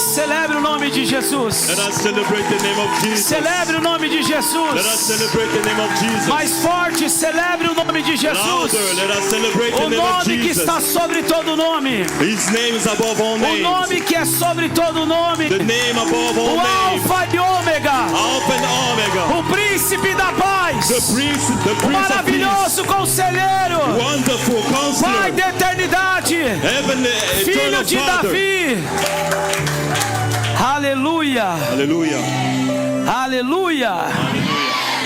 celebre o nome de Jesus. Let us celebrate the name of Jesus. Celebre o nome de Let us Jesus. celebrate the name of Jesus. Mais forte, celebre o nome de Jesus. Louder, let us celebrate the O name of nome que Jesus. está sobre todo nome. His name is above all O names. nome que é sobre todo nome. The name above all O names. Alfa e Ômega. Alpha and Omega. O príncipe da paz. The Prince O of Peace. maravilhoso conselheiro. Wonderful Pai Counselor. da eternidade. Heavenly Filho Eternal de Father. Davi. Aleluia. Hallelujah. Aleluia.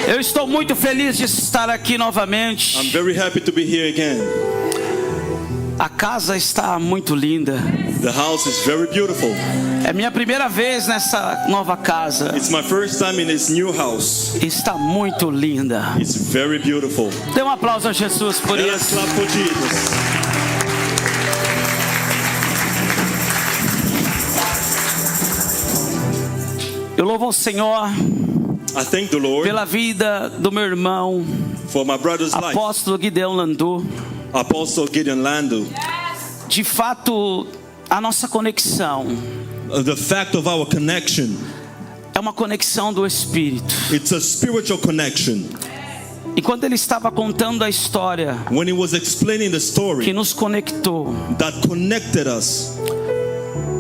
Eu estou muito feliz de estar aqui novamente. I'm very happy to be here again. A casa está muito linda. The house is very beautiful. É minha primeira vez nessa nova casa. It's my first time in this new house. Está muito linda. It's very beautiful. Dê um aplauso a Jesus por Let us isso. clap for Jesus. Eu louvo ao Senhor I thank the Lord pela vida do meu irmão, for my brother's life. apóstolo Gideon Landu. Apostle Gideon Lando. De fato, a nossa conexão The fact of our connection, é uma conexão do Espírito. it's a spiritual connection. E quando ele estava contando a história When he was explaining the que story nos conectou, that connected us,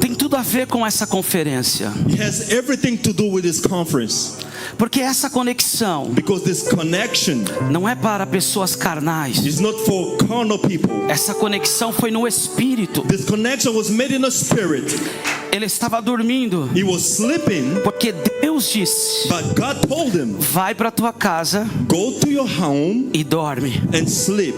tem tudo a ver com essa conferência. it has everything to do with this conference. Porque essa conexão Because this connection não é para pessoas carnais. is not for carnal people. Essa conexão foi no Espírito. This connection was made in the spirit. Ele estava dormindo, He was sleeping, porque Deus disse: but God told him, vai para tua casa go to your home e dorme. and sleep.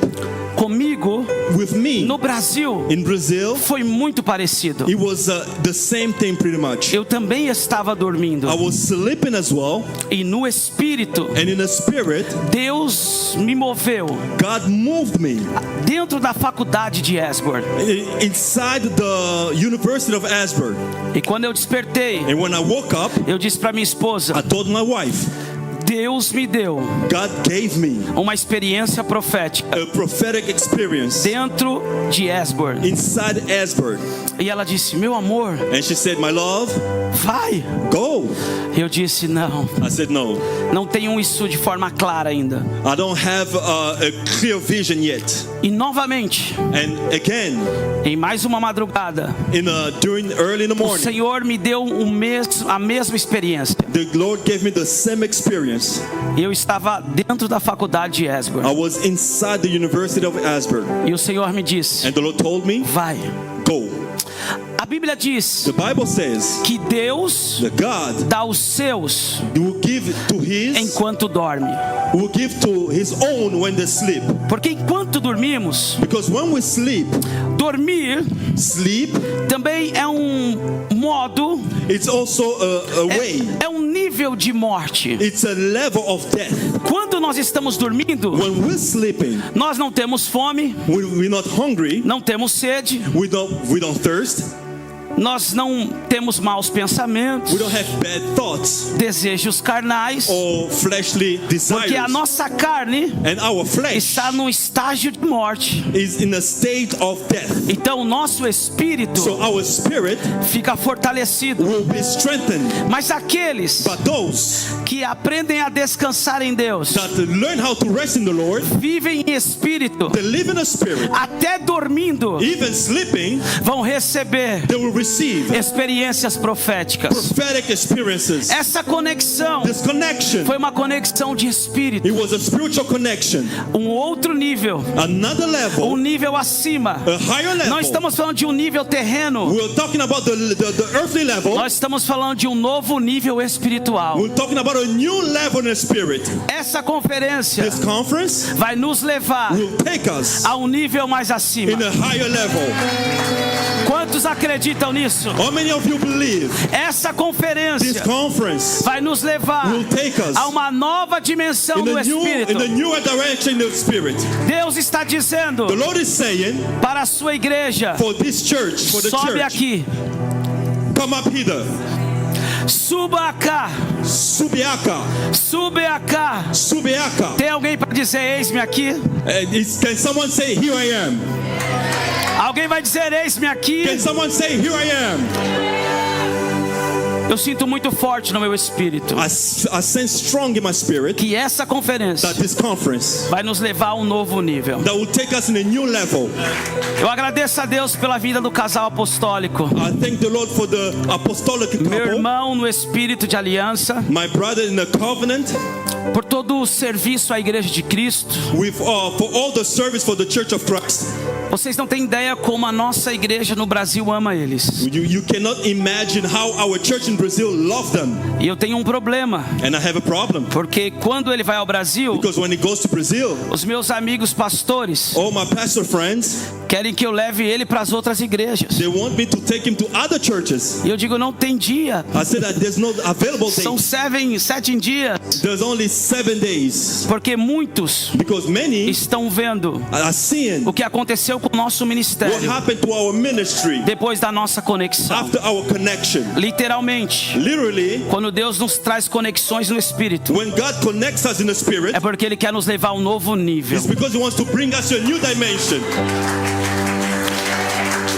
Comigo, With me, no Brasil, in Brazil, foi muito parecido. it was the same thing pretty much. Eu também estava dormindo. I was sleeping as well, E no Espírito, and in the spirit, Deus me moveu God moved me dentro da faculdade de Esbor. inside the University of Asbury. E quando eu despertei, And when I woke up, eu disse para minha esposa: I told my wife, Deus me deu God gave me uma experiência profética a prophetic experience dentro de Esbor. inside Asbury. E ela disse: meu amor, And she said, my love, vai. go. Eu disse: não, I said, no, não tenho isso de forma clara ainda. I don't have a clear vision yet. E novamente, And again, em mais uma madrugada, during early in the o morning, Senhor me deu a mesma experiência. the Lord gave me the same experience. Eu estava dentro da faculdade de Esbor. I was inside the University of Asbury. E o Senhor me disse: And the Lord told me, vai. go. A Bíblia diz The Bible says que Deus that God dá os seus will give to his, enquanto dorme. will give to his own when they sleep. Porque enquanto dormimos, Because when we sleep, dormir também é um modo, it's also a way. é um nível de morte. It's a level of death. Quando nós estamos dormindo, When we're sleeping, nós não temos fome, we're not hungry, não temos sede, we don't thirst, nós não temos maus pensamentos, we don't have bad thoughts desejos carnais, or fleshly desires. porque a nossa carne And our flesh está num estágio de morte. is in a state of death. Então o nosso espírito So our spirit fica fortalecido. will be strengthened. Mas aqueles But those que aprendem a descansar em Deus, that learn how to rest in the Lord, vivem em espírito, they live in a spirit, até dormindo, even sleeping, vão receber they will receive experiências proféticas. prophetic experiences. Essa conexão This connection, foi uma conexão de espírito, it was a spiritual connection, um outro nível, another level, um nível acima. a higher level. Não estamos falando de um nível terreno, We're talking about the earthly level. nós estamos falando de um novo nível espiritual. We're talking about a new level in the spirit. Essa conferência This conference vai nos levar will take us a um nível mais acima. in a higher level. Quantos acreditam nisso? How many of you believe Essa this conferência conference vai nos levar will take us a uma nova dimensão do in a Espírito. newer direction in the spirit? Deus está dizendo The Lord is saying para a sua igreja: for this church, for the sobe church, aqui, come up hither. suba cá, Subiaka, sube cá. Subiaka. Tem alguém para dizer: eis-me aqui? Can someone say, here I am? Alguém vai dizer: eis-me aqui? Can someone say, here I am? Eu sinto muito forte no meu espírito I sense strong in my spirit que essa conferência that this conference vai nos levar a um novo nível. that will take us in a new level. Eu agradeço a Deus pela vida do casal apostólico. I thank the Lord for the apostolic Meu couple, irmão no espírito de aliança, my brother in the covenant, por todo o serviço à Igreja de Cristo. for all the service for the Church of Christ. Vocês não têm ideia como a nossa igreja no Brasil ama eles. You cannot imagine how our church in Brazil love them. E eu tenho um problema, And I have a problem. porque quando ele vai ao Brasil, Because when he goes to Brazil, os meus amigos pastores all my pastor friends, querem que eu leve ele para as outras igrejas. they want me to take him to other churches. E eu digo, não tem dia. I said that there's no available São days. 7 dias. There's only 7 days. Porque muitos Because many estão vendo are seeing o que aconteceu com o nosso what ministério happened to our ministry depois da nossa conexão. after our connection. Literalmente, Literally, quando Deus nos traz conexões no Espírito, when God connects us in the Spirit, é porque Ele quer nos levar a um novo nível. it's because He wants to bring us to a new dimension.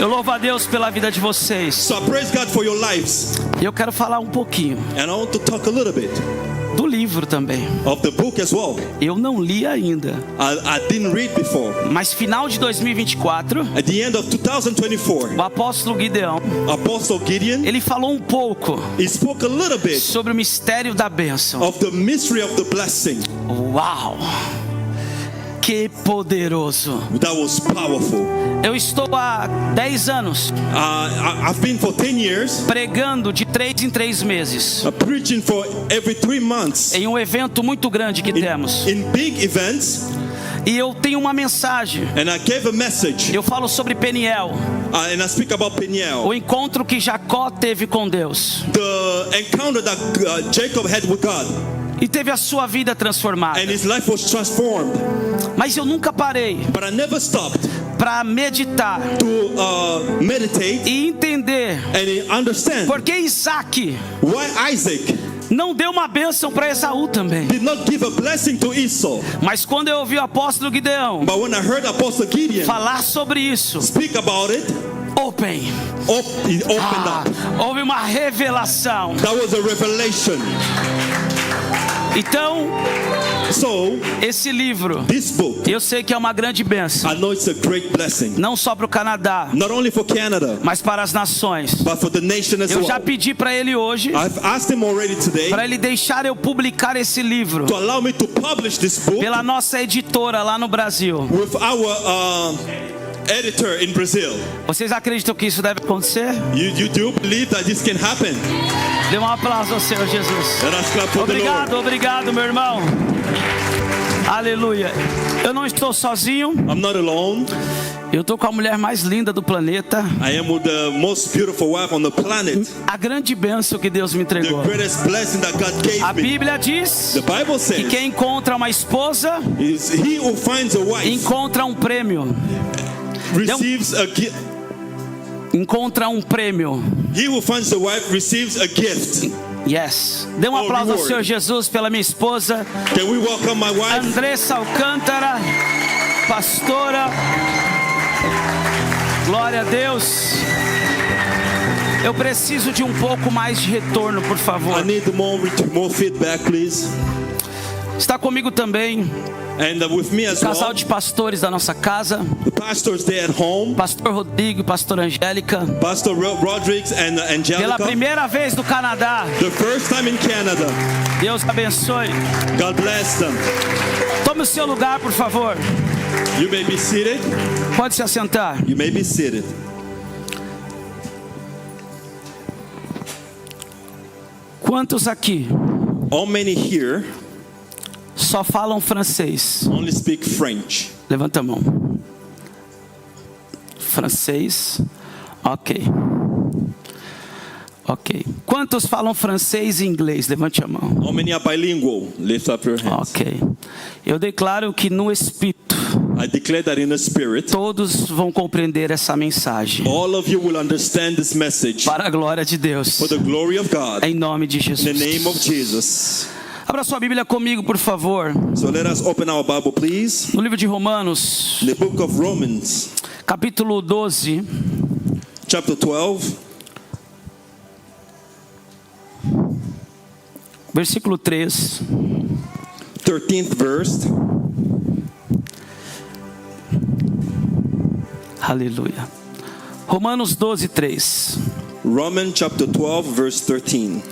Eu louvo a Deus pela vida de vocês. So I praise God for your lives. E eu quero falar um pouquinho And I want to talk a little bit do livro também. of the book as well. Eu não li ainda, I didn't read before. mas final de 2024, At the end of 2024, o apóstolo Gideão, Apostle Gideon, ele falou um pouco he spoke a little bit sobre o mistério da bênção. of the mystery of the blessing. Uau! Que poderoso! That was powerful. Eu estou há 10 anos I've been for 10 years pregando de 3 em 3 meses preaching for every 3 months em um evento muito grande que temos. in big events, E eu tenho uma mensagem. and I gave a message, Eu falo sobre Peniel, and I speak about Peniel, o encontro que Jacó teve com Deus the encounter that Jacob had with God, e teve a sua vida transformada. and his life was transformed. Mas eu nunca parei But I never stopped para meditar to meditate e entender and understand por que Isaac why Isaac não deu uma bênção para Esaú também. did not give a blessing to Esau. Mas quando eu ouvi o apóstolo Gideão But when I heard Apostle Gideon falar sobre isso, speak about it, he opened up. houve uma revelação. That was a revelation. Então, So, esse livro, this book, eu sei que é uma grande bênção, I know it's a great blessing. não só para o Canadá, Not only for Canada, mas para as nações. but for the nation as Eu já well. pedi para ele hoje, I've asked him already today para ele deixar eu publicar esse livro to allow me to publish this book pela nossa editora lá no Brasil. with our editor in Brazil. Vocês acreditam que isso deve acontecer? You do believe that this can happen? Dê um aplauso ao Senhor Jesus. Let us clap for the Lord. Obrigado, meu irmão. Aleluia. Eu não estou sozinho. I'm not alone. Eu estou com a mulher mais linda do planeta. I am with the most beautiful wife on the planet. A grande bênção que Deus me The entregou. greatest blessing that God gave A me. Bíblia diz The Bible que says quem encontra uma esposa is he who finds a wife encontra um prêmio. receives a gift. Encontra um prêmio. He who finds a wife receives a gift. Yes. Dê um Oh, aplauso ao reward. Senhor Jesus pela minha esposa, Can we welcome my wife? Andressa Alcântara, pastora. Glória a Deus. Eu preciso de um pouco mais de retorno, por favor. I need more feedback, please. Está comigo também And with me as o casal well, de pastores da nossa casa, the pastors there at home, Pastor Rodrigo e Pastor Angélica. Pastor Rodrigues and Pela Angelica. primeira vez no Canadá. The first time in Canada. Deus abençoe. God bless them. Tome o seu lugar, por favor. You may be seated. Pode se assentar. You may be seated. Quantos aqui How many here só falam francês? only speak French? Levanta a mão. Francês. Ok. Ok. Quantos falam francês e inglês? Levante a mão. How many are bilingual? Lift up your hands. Ok. Eu declaro que no Espírito I declare that in the Spirit, todos vão compreender essa mensagem. all of you will understand this message Para a glória de Deus. for the glory of God. Em nome de In the Jesus. name of Jesus. Abra sua Bíblia comigo, por favor. So let us open our Bible, please. No livro de Romanos, The book of Romans, capítulo 12, chapter 12, versículo 3. 13th verse. Aleluia. Romanos 12, 3. Romans chapter 12 verse 13.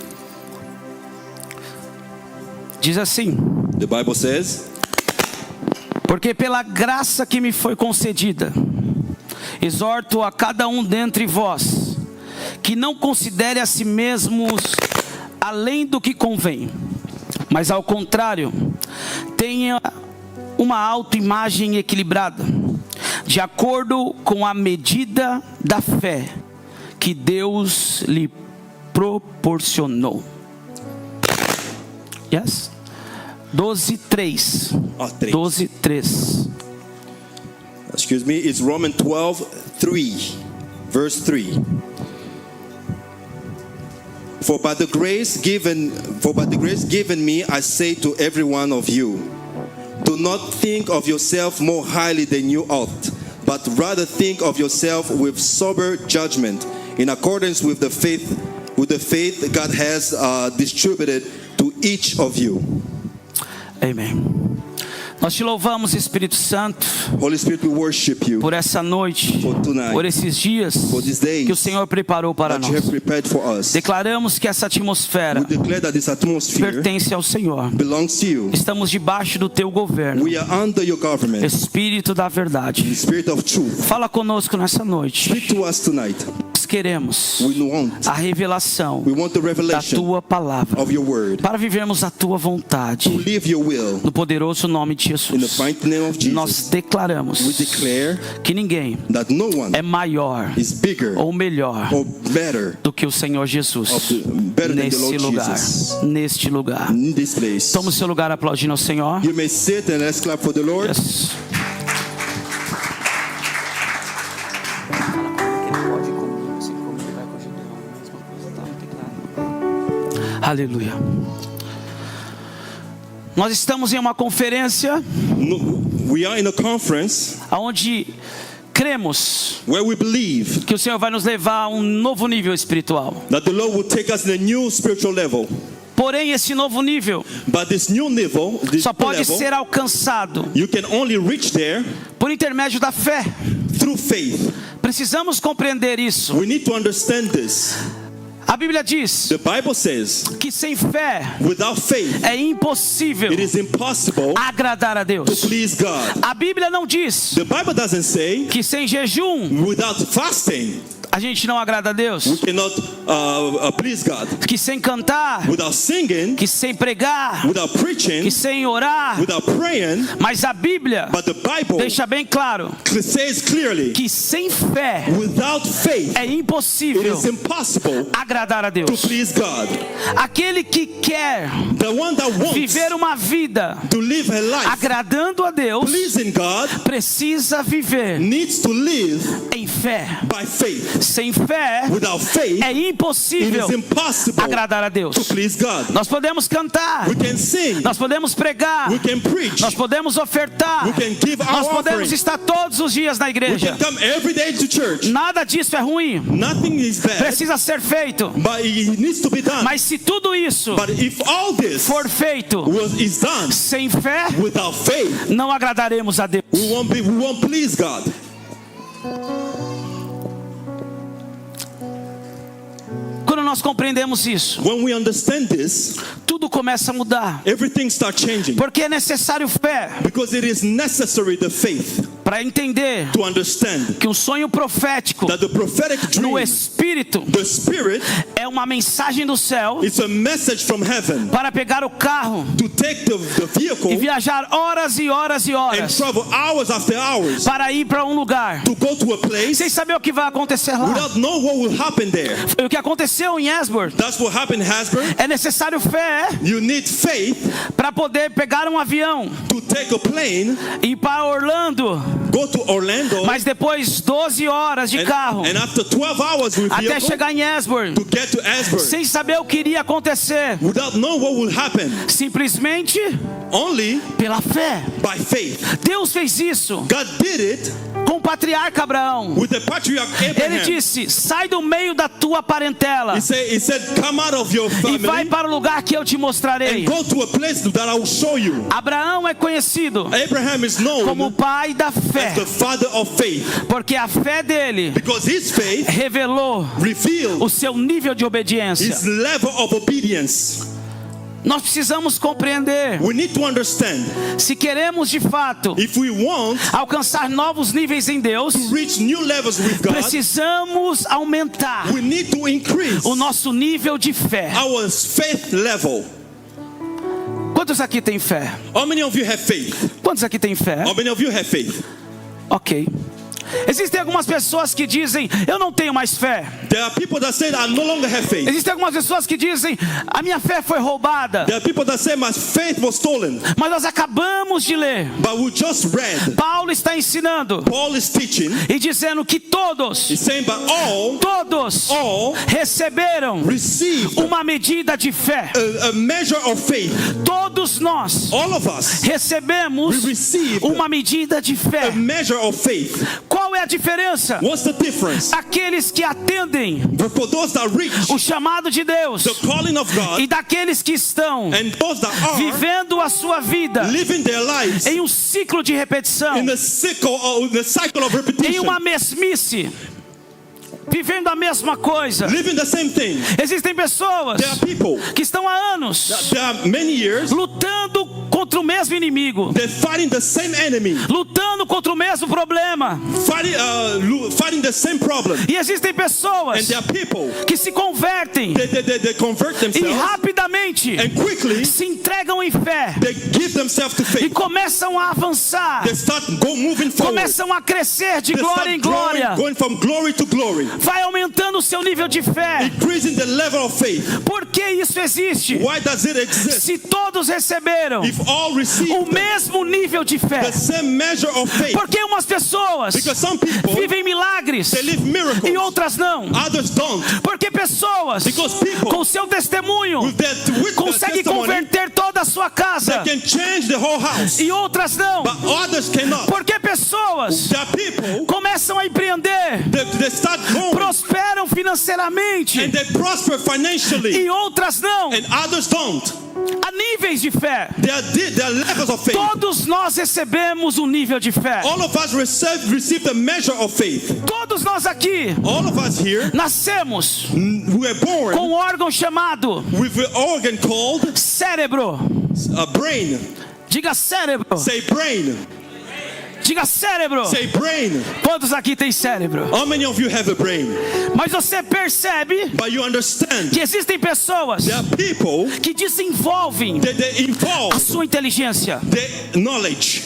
Diz assim: The Bible says, porque pela graça que me foi concedida, exorto a cada um dentre vós, que não considere a si mesmos além do que convém, mas ao contrário, tenha uma autoimagem equilibrada, de acordo com a medida da fé que Deus lhe proporcionou. Yes? 12:3. 12:3. Excuse me, it's Romans 12:3, verse 3. For by the grace given me, I say to every one of you, do not think of yourself more highly than you ought, but rather think of yourself with sober judgment, in accordance with the faith God has distributed to each of you. Amém. Nós te louvamos, Espírito Santo, Holy Spirit, we worship you por essa noite, for tonight, por esses dias for these days que o Senhor preparou para that you have nós. prepared for us. Declaramos que essa atmosfera We declare that this atmosphere pertence ao Senhor. belongs to you. Estamos debaixo do teu governo, We are under your government, Espírito da the verdade. Spirit of truth. Fala conosco nessa noite. Speak to us tonight. Nós queremos We want a revelação the da revelation tua palavra, of your word, para vivermos a tua vontade, to live your will. no poderoso nome de In the Jesus. mighty name of Nós Jesus, declaramos we declare que ninguém that no one é maior is bigger ou melhor or better do que o Senhor Jesus better than the nesse Lord lugar, Jesus. neste lugar. In this place. Toma o seu lugar aplaudindo ao Senhor. You may sit and let's clap for the Lord. Yes. Aleluia. Nós estamos em uma conferência We are in a conference onde cremos where we believe que o Senhor vai nos levar a um novo nível espiritual. that the Lord will take us in a new spiritual level. Porém, esse novo nível But this new level, só pode ser alcançado you can only reach there por intermédio da fé. through faith. Precisamos compreender isso. We need to understand this. A Bíblia diz The Bible says, que sem fé without faith, é impossível it is impossible agradar a to Deus. please God. A Bíblia não diz The Bible doesn't say que sem jejum without fasting a gente não agrada a Deus, we cannot please God. que sem cantar, Without singing, que sem pregar, without preaching, que sem orar. without praying. Mas a Bíblia But the Bible deixa bem claro says clearly, que sem fé without faith, é it impossível is impossible agradar a to Deus. please God. Aquele que quer The one that wants viver uma vida to live her life agradando a Deus pleasing God precisa viver needs to live em fé. by faith. Sem fé Without faith, é it impossível is impossible agradar a Deus. to please God. Nós podemos cantar, We can sing, nós podemos pregar, we can preach, nós podemos ofertar, we can give our nós podemos offering, estar todos os dias na we igreja. can come every day to church. Nada disso é ruim, Nothing is bad, precisa ser feito. but it needs to be done. Mas se tudo isso But if all this for feito is done sem fé, without faith, não agradaremos a Deus. we won't please God. Quando nós compreendemos isso, When we understand this, tudo começa a mudar. everything starts changing. Porque é necessário fé Because it is necessary the faith para entender to understand que um sonho profético that the prophetic dream, no Espírito the Spirit, é uma mensagem do céu is a message from heaven para pegar o carro to take the vehicle e viajar horas e horas e and horas travel hours after hours para ir para um lugar to go to a place sem saber o que vai acontecer lá. without knowing what will happen there. Foi o que aconteceu em Asbury. That's what happened in Hasbro. É necessário fé You need faith para poder pegar um avião to take a plane, e ir para Orlando, go to Orlando, mas depois 12 horas de carro and after 12 hours with até vehicle chegar em Asbury, to get to Asbury sem saber o que iria acontecer, without knowing what will happen, simplesmente only pela fé. by faith. Deus fez isso God did it com patriarca Abraão. with the patriarch Ele Abraham. disse: sai do meio da tua parentela He said, come out of your e vai family para o lugar que eu te mostrarei. and go to a place that I will show you. Abraão é conhecido Abraham is como o known pai da fé, as the father of faith porque a fé dele because his faith revelou revealed o seu nível de obediência. his level of obedience. Nós precisamos compreender, We need to understand, se queremos de fato if we want alcançar novos níveis em Deus, to reach new levels with God, precisamos aumentar we need to increase o nosso nível de fé. our faith level. Quantos aqui têm fé? How many of you have faith? Quantos aqui têm fé? How many of you have faith? Ok. Existem algumas pessoas que dizem: eu não tenho mais fé. There are people that say I no longer have faith. Existem algumas pessoas que dizem: a minha fé foi roubada. There are people that say my faith was stolen. Mas nós acabamos de ler, But we just read, Paulo está ensinando Paul is teaching, e dizendo que todos he's saying, but all receberam received uma medida de fé. a measure of faith. Todos nós All of us recebemos we received uma medida de a fé. measure of faith. Qual é a diferença? What's the difference? Aqueles que atendem But for those that reach o chamado de Deus the calling of God e daqueles que estão and those that are vivendo a sua vida living their lives em um ciclo de repetição, in the cycle of em repetition, uma mesmice, vivendo a mesma coisa. living the same thing. Existem pessoas There are people que estão há anos there are many years lutando contra o mesmo inimigo, they're fighting the same enemy, lutando contra o mesmo problema. fighting the same problem. E existem And pessoas there are people que se convertem they convert e themselves rapidamente and quickly se entregam em fé they give themselves to e faith. começam a avançar, They start moving forward. começam a crescer de They glória em glória. going from glory to glory, Vai aumentando o seu nível de fé. increasing the level of faith. Por que isso existe? Why does it exist? Se todos receberam If all receive o mesmo nível de fé. the same measure of faith, Porque umas pessoas because some people vivem milagres they live miracles, e outras não. others don't. Porque pessoas Because people com seu testemunho with their conseguem testimony, converter toda a sua casa they can change the whole house, e outras não. but others cannot. Porque pessoas There are people começam a empreender, they start going prosperam financeiramente and they prosper financially, e outras não. and others don't. Há níveis de fé. There are levels of faith. Todos nós recebemos um nível de fé. All of us receive the measure of faith. Todos nós aqui All of us here, nascemos we were born com um órgão chamado with an organ called cérebro. a brain. Diga cérebro. Say brain. Diga cérebro. Say brain. Quantos aqui têm cérebro? How many of you have a brain? Mas você percebe But you understand, que existem pessoas there are people que desenvolvem that they a involve sua inteligência. the knowledge.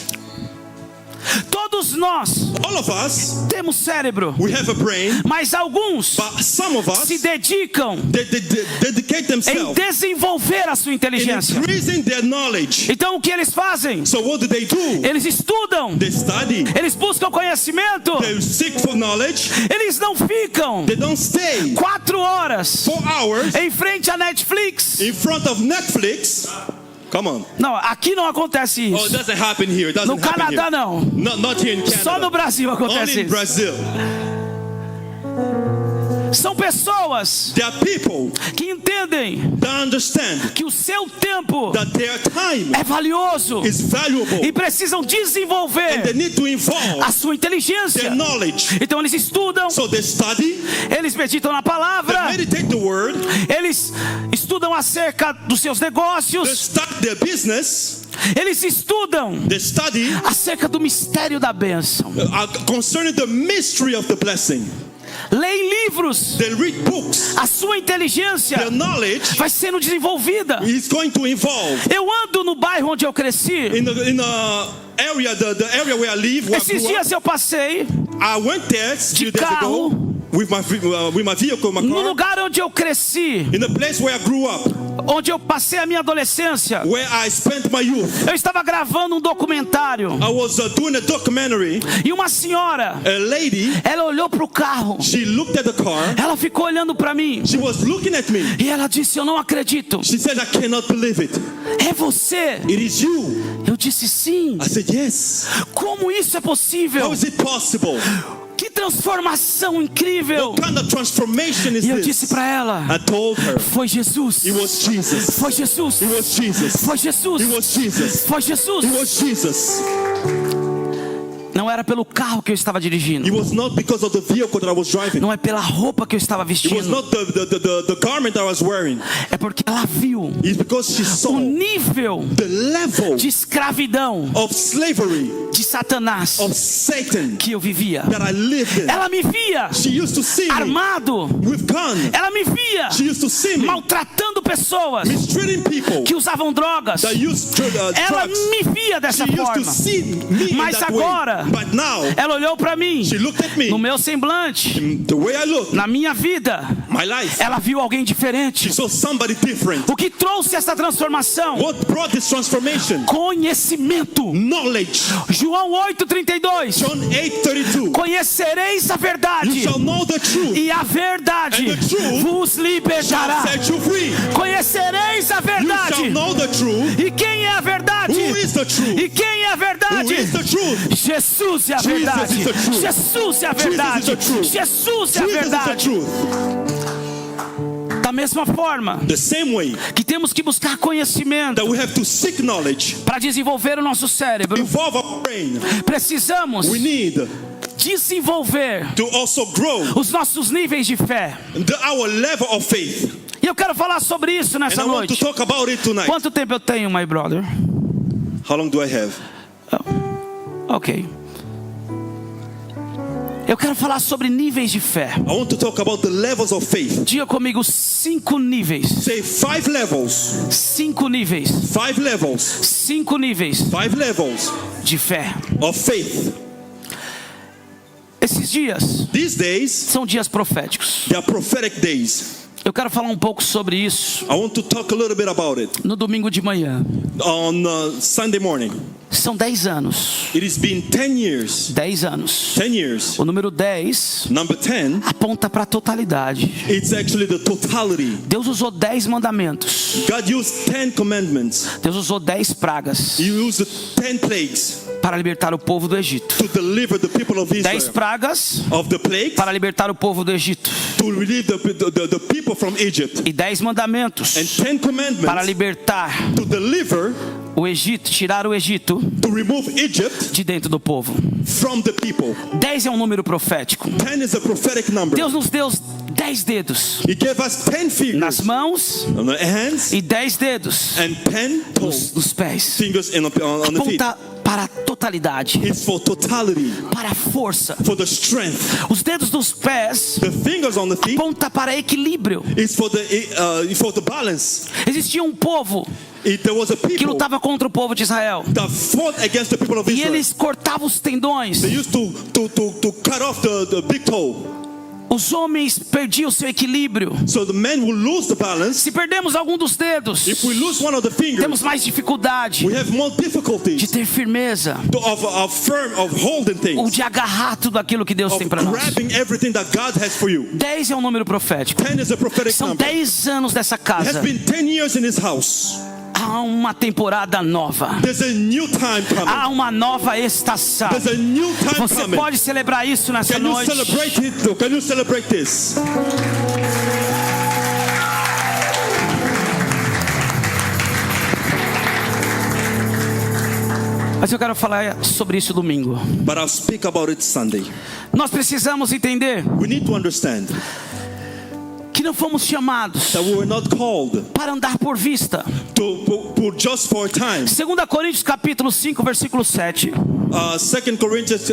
Todos nós All of us, temos cérebro, we have a brain, mas alguns but some of us, se dedicam they dedicate em themselves desenvolver a sua in inteligência. increasing their knowledge. Então o que eles fazem? So what do? Eles estudam, They study. eles buscam conhecimento, They seek for knowledge. eles não ficam They don't stay 4 horas 4 hours em frente à Netflix. in front of Netflix. Come on. Não, aqui não acontece Oh, it isso. doesn't happen here. It No doesn't happen Canadá here. não. Not here in Só no Canada. Brasil acontece Only in isso. Brazil. São pessoas There are people que entendem that understand que o seu tempo that their time é valioso is valuable e precisam and they desenvolver need to involve a sua inteligência. their knowledge. Então eles estudam, So they study, eles meditam na they palavra, meditate the word, eles estudam acerca dos seus they negócios, start their business, eles estudam they study acerca do mistério da bênção. concerning the mystery of the blessing. Leem livros, They read books. a sua inteligência Their knowledge vai sendo desenvolvida. is going to evolve. Eu ando no bairro onde eu cresci. In the area, the area where I live, where I Esses grew up, dias eu passei I went there a de few days carro ago with my vehicle, my no car, lugar onde eu cresci, in the place where I grew up, onde eu passei a minha adolescência, where I spent my youth. eu estava gravando um documentário. I was doing a documentary. E uma senhora, A lady, ela olhou para o carro, she looked at the car. ela ficou olhando para mim, She was looking at me. e ela disse: eu não acredito, She said, I cannot believe it. é você? It is you. Eu disse: sim. I said, yes. Como isso é possível? How is it possible? Que transformação incrível! What kind of transformation is E eu this? disse para ela: I told her, foi Jesus, it was Jesus. foi Jesus, It was Jesus. foi Jesus, It was Jesus. foi Jesus. It was Jesus. Não era pelo carro que eu estava dirigindo, It was not because of the vehicle that I was driving. não é pela roupa que eu estava It was vestindo, not the garment I was wearing. é porque ela viu It's because she o saw nível the level de escravidão of slavery de Satanás of Satan que eu vivia. that I lived in. Ela me via She used to see me armado, with gun. ela me via She used to see me maltratando pessoas mistreating people que usavam drogas. that used Ela drugs. me via dessa She used to forma. see me in Mas that agora, way. But now, ela olhou para mim, she looked at me, no meu semblante, the way I look, na minha vida, my life. ela viu alguém diferente. She saw somebody different. O que trouxe essa transformação? What brought this transformation? Conhecimento. Knowledge. João 8:32. John 8:32. Conhecereis a You verdade, shall know the truth. e a verdade And the truth vos libertará. Shall set you free. Conhecereis a You shall verdade. know the truth. E quem é a verdade? Who is the truth? E quem é a Who verdade? is the truth? Jesus é a Jesus verdade. is the truth. Jesus é a Jesus verdade. is the truth. Jesus é a Jesus is the verdade. truth. Da mesma forma The same way que temos que buscar conhecimento that we have to seek knowledge, para desenvolver o nosso cérebro, involve our brain. precisamos We need desenvolver to also grow os nossos níveis de fé. our level of faith. E eu quero falar sobre isso And nessa I want to noite. talk about it tonight. Quanto tempo eu tenho, my brother? How long do I have? Ok. Eu quero falar sobre níveis de fé. I want to talk about the levels of faith. Diga comigo 5 níveis. Say 5 levels. 5 níveis. 5 levels. 5 níveis 5 levels de fé. of faith. Esses dias These days, são dias proféticos. they are prophetic days. Eu quero falar um pouco sobre isso I want to talk a little bit about it. no domingo de manhã. On Sunday morning. São 10 anos. It has been 10 years. 10 anos. 10 years. O número 10 Number 10, aponta para a totalidade. it's actually the totality. Deus usou 10 mandamentos. God used 10 commandments. Deus usou 10 pragas He used 10 plagues para libertar o povo do Egito. to deliver the people of 10 Israel. pragas Of the plagues, para libertar o povo do Egito. to relieve the people from Egypt. E 10 mandamentos And 10 para commandments libertar to deliver, o Egito, tirar o Egito to remove Egypt de dentro do povo. from the people. 10 é um número profético. 10 is a prophetic number. Deus nos deu 10 dedos He gave us 10 nas fingers mãos on the hands e 10 dedos and 10 toes, nos pés. fingers on the feet. Aponta para a totalidade, It's for totality, para a força. for the strength. Os dedos dos pés The fingers on the feet aponta para equilíbrio. is for the balance. Existia um povo There was a que people lutava contra o povo de Israel. that fought against the people of E Israel. eles cortavam os tendões. They used to cut off the big toe. Os homens perdiam seu equilíbrio. So the men will lose the balance. Se perdemos algum dos dedos, If we lose one of the fingers, temos mais dificuldade we have more de difficulties ter firmeza of holding ou things, de agarrar tudo aquilo que Deus of tem para nós. grabbing everything that God has for you. 10 é um número profético. 10 is a prophetic São number. 10 anos dessa It has casa. been 10 years in this house. Há uma temporada nova. There's a new time coming. Há uma nova estação. There's a new time Você coming. pode celebrar isso nessa Can you noite. celebrate it? Can you celebrate this? Mas eu quero falar sobre isso domingo. But I'll speak about it Sunday. Nós precisamos entender We need to understand que não fomos chamados that we were not called para andar por vista. to just for a time. 2 Coríntios capítulo 5, versículo 7. 2 Corinthians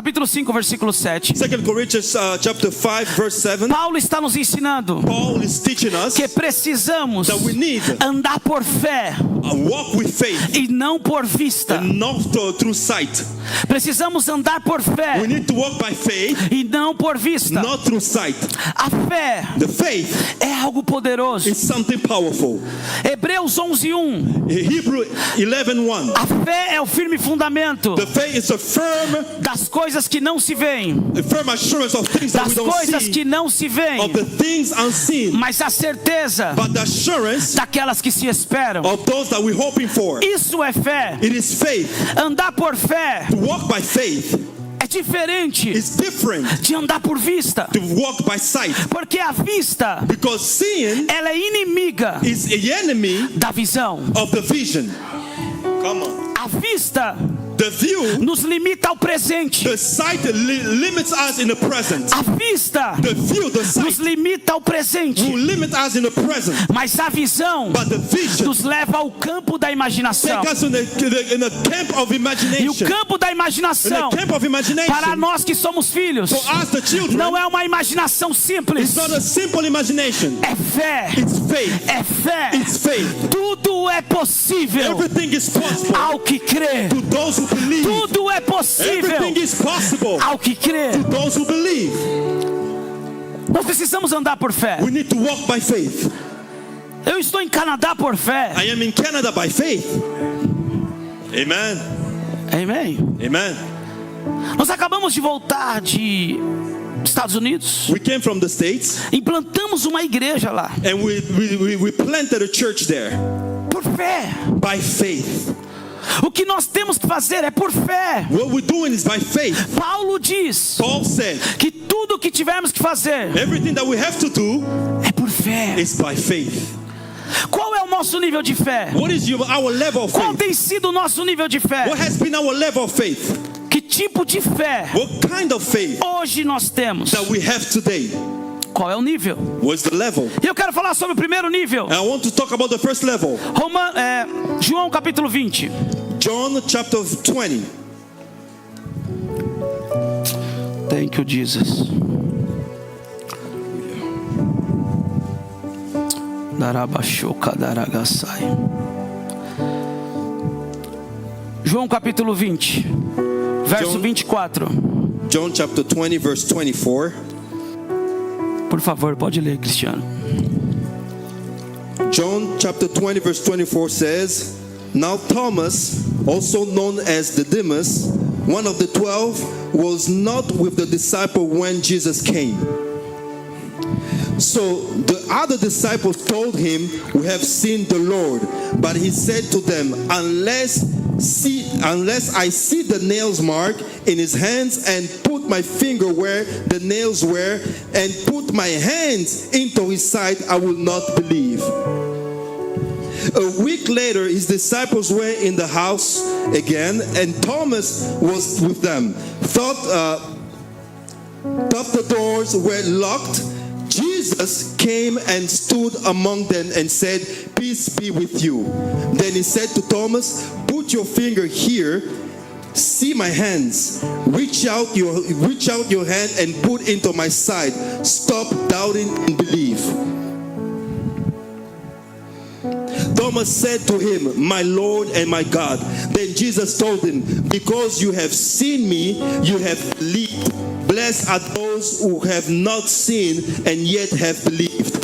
capítulo 5, versículo 7. 2 Corinthians chapter 5 verse 7. Paulo está nos ensinando Paul is teaching us que precisamos that we need andar por fé walk with faith e não por vista. and not through sight. Precisamos andar por We fé need to walk by faith, e não por vista. not through sight. A fé The faith é algo poderoso. is something powerful. Hebreus 11:1. Hebrew 11:1. A fé é o firme fundamento The faith is a firm das coisas que não se veem, assurance of things that we das don't coisas see, que não se veem, of the things unseen, mas a certeza but the assurance daquelas que se esperam. of those that we're hoping for. Isso é fé. It is faith. Andar por fé To walk by faith é diferente is different de andar por vista, to walk by sight, porque a vista because seeing ela é inimiga is the enemy da visão. of the vision. Come on. A vista The view, nos limita ao presente. the sight limits us in the present. A vista The view, the nos sight limita ao presente, will limit us in the present, mas a visão but the vision nos leva ao campo da imaginação. take us in the camp of E o imagination. campo da In imaginação, the camp of para imagination, nós que somos filhos, for us the children, não é uma imaginação simples. it's not a simple imagination. É fé. It's faith. É fé. It's faith. Tudo é possível Everything is possible ao que crê. to those who believe. Tudo é possível Everything is possible ao que crê. to those who believe. Nós precisamos andar por fé. We need to walk by faith. Eu estou em Canadá por fé. I am in Canada by faith. Amen. Amém. Amen. Nós acabamos de voltar de Estados Unidos. We came from the States Implantamos uma igreja lá. and we planted a church there Por fé. by faith. O que nós temos que fazer é por fé. What we're doing is by faith. Paulo diz Paul said, que tudo o que tivermos que fazer everything that we have to do é por fé. is by faith. Qual é o nosso nível de fé? What is our level of Qual faith? tem sido o nosso nível de fé? What has been our level of faith? Que tipo de fé What kind of faith hoje nós temos? that we have today? Qual é o nível? What's the level? E eu quero falar sobre o primeiro nível. I want to talk about the first level. João capítulo 20. John chapter 20. Thank you, Jesus. João capítulo 20, verso John- 24. John chapter 20 verse 24. Por favor, pode ler, Cristiano. John chapter 20 verse 24 says, Now Thomas, also known as Didymus, one of the 12, was not with the disciple when Jesus came. So the other disciples told him, We have seen the Lord. But he said to them, Unless I see the nails mark in his hands and put my finger where the nails were and put my hands into his side, I will not believe. A week later, his disciples were in the house again, and Thomas was with them. Thought the doors were locked. Jesus came and stood among them and said, Peace be with you. Then he said to Thomas, Put your finger here. See my hands. Reach out your hand and put into my side. Stop doubting and believe. Thomas said to him, My Lord and my God. Then Jesus told him, Because you have seen me, you have believed. Blessed are those who have not seen and yet have believed.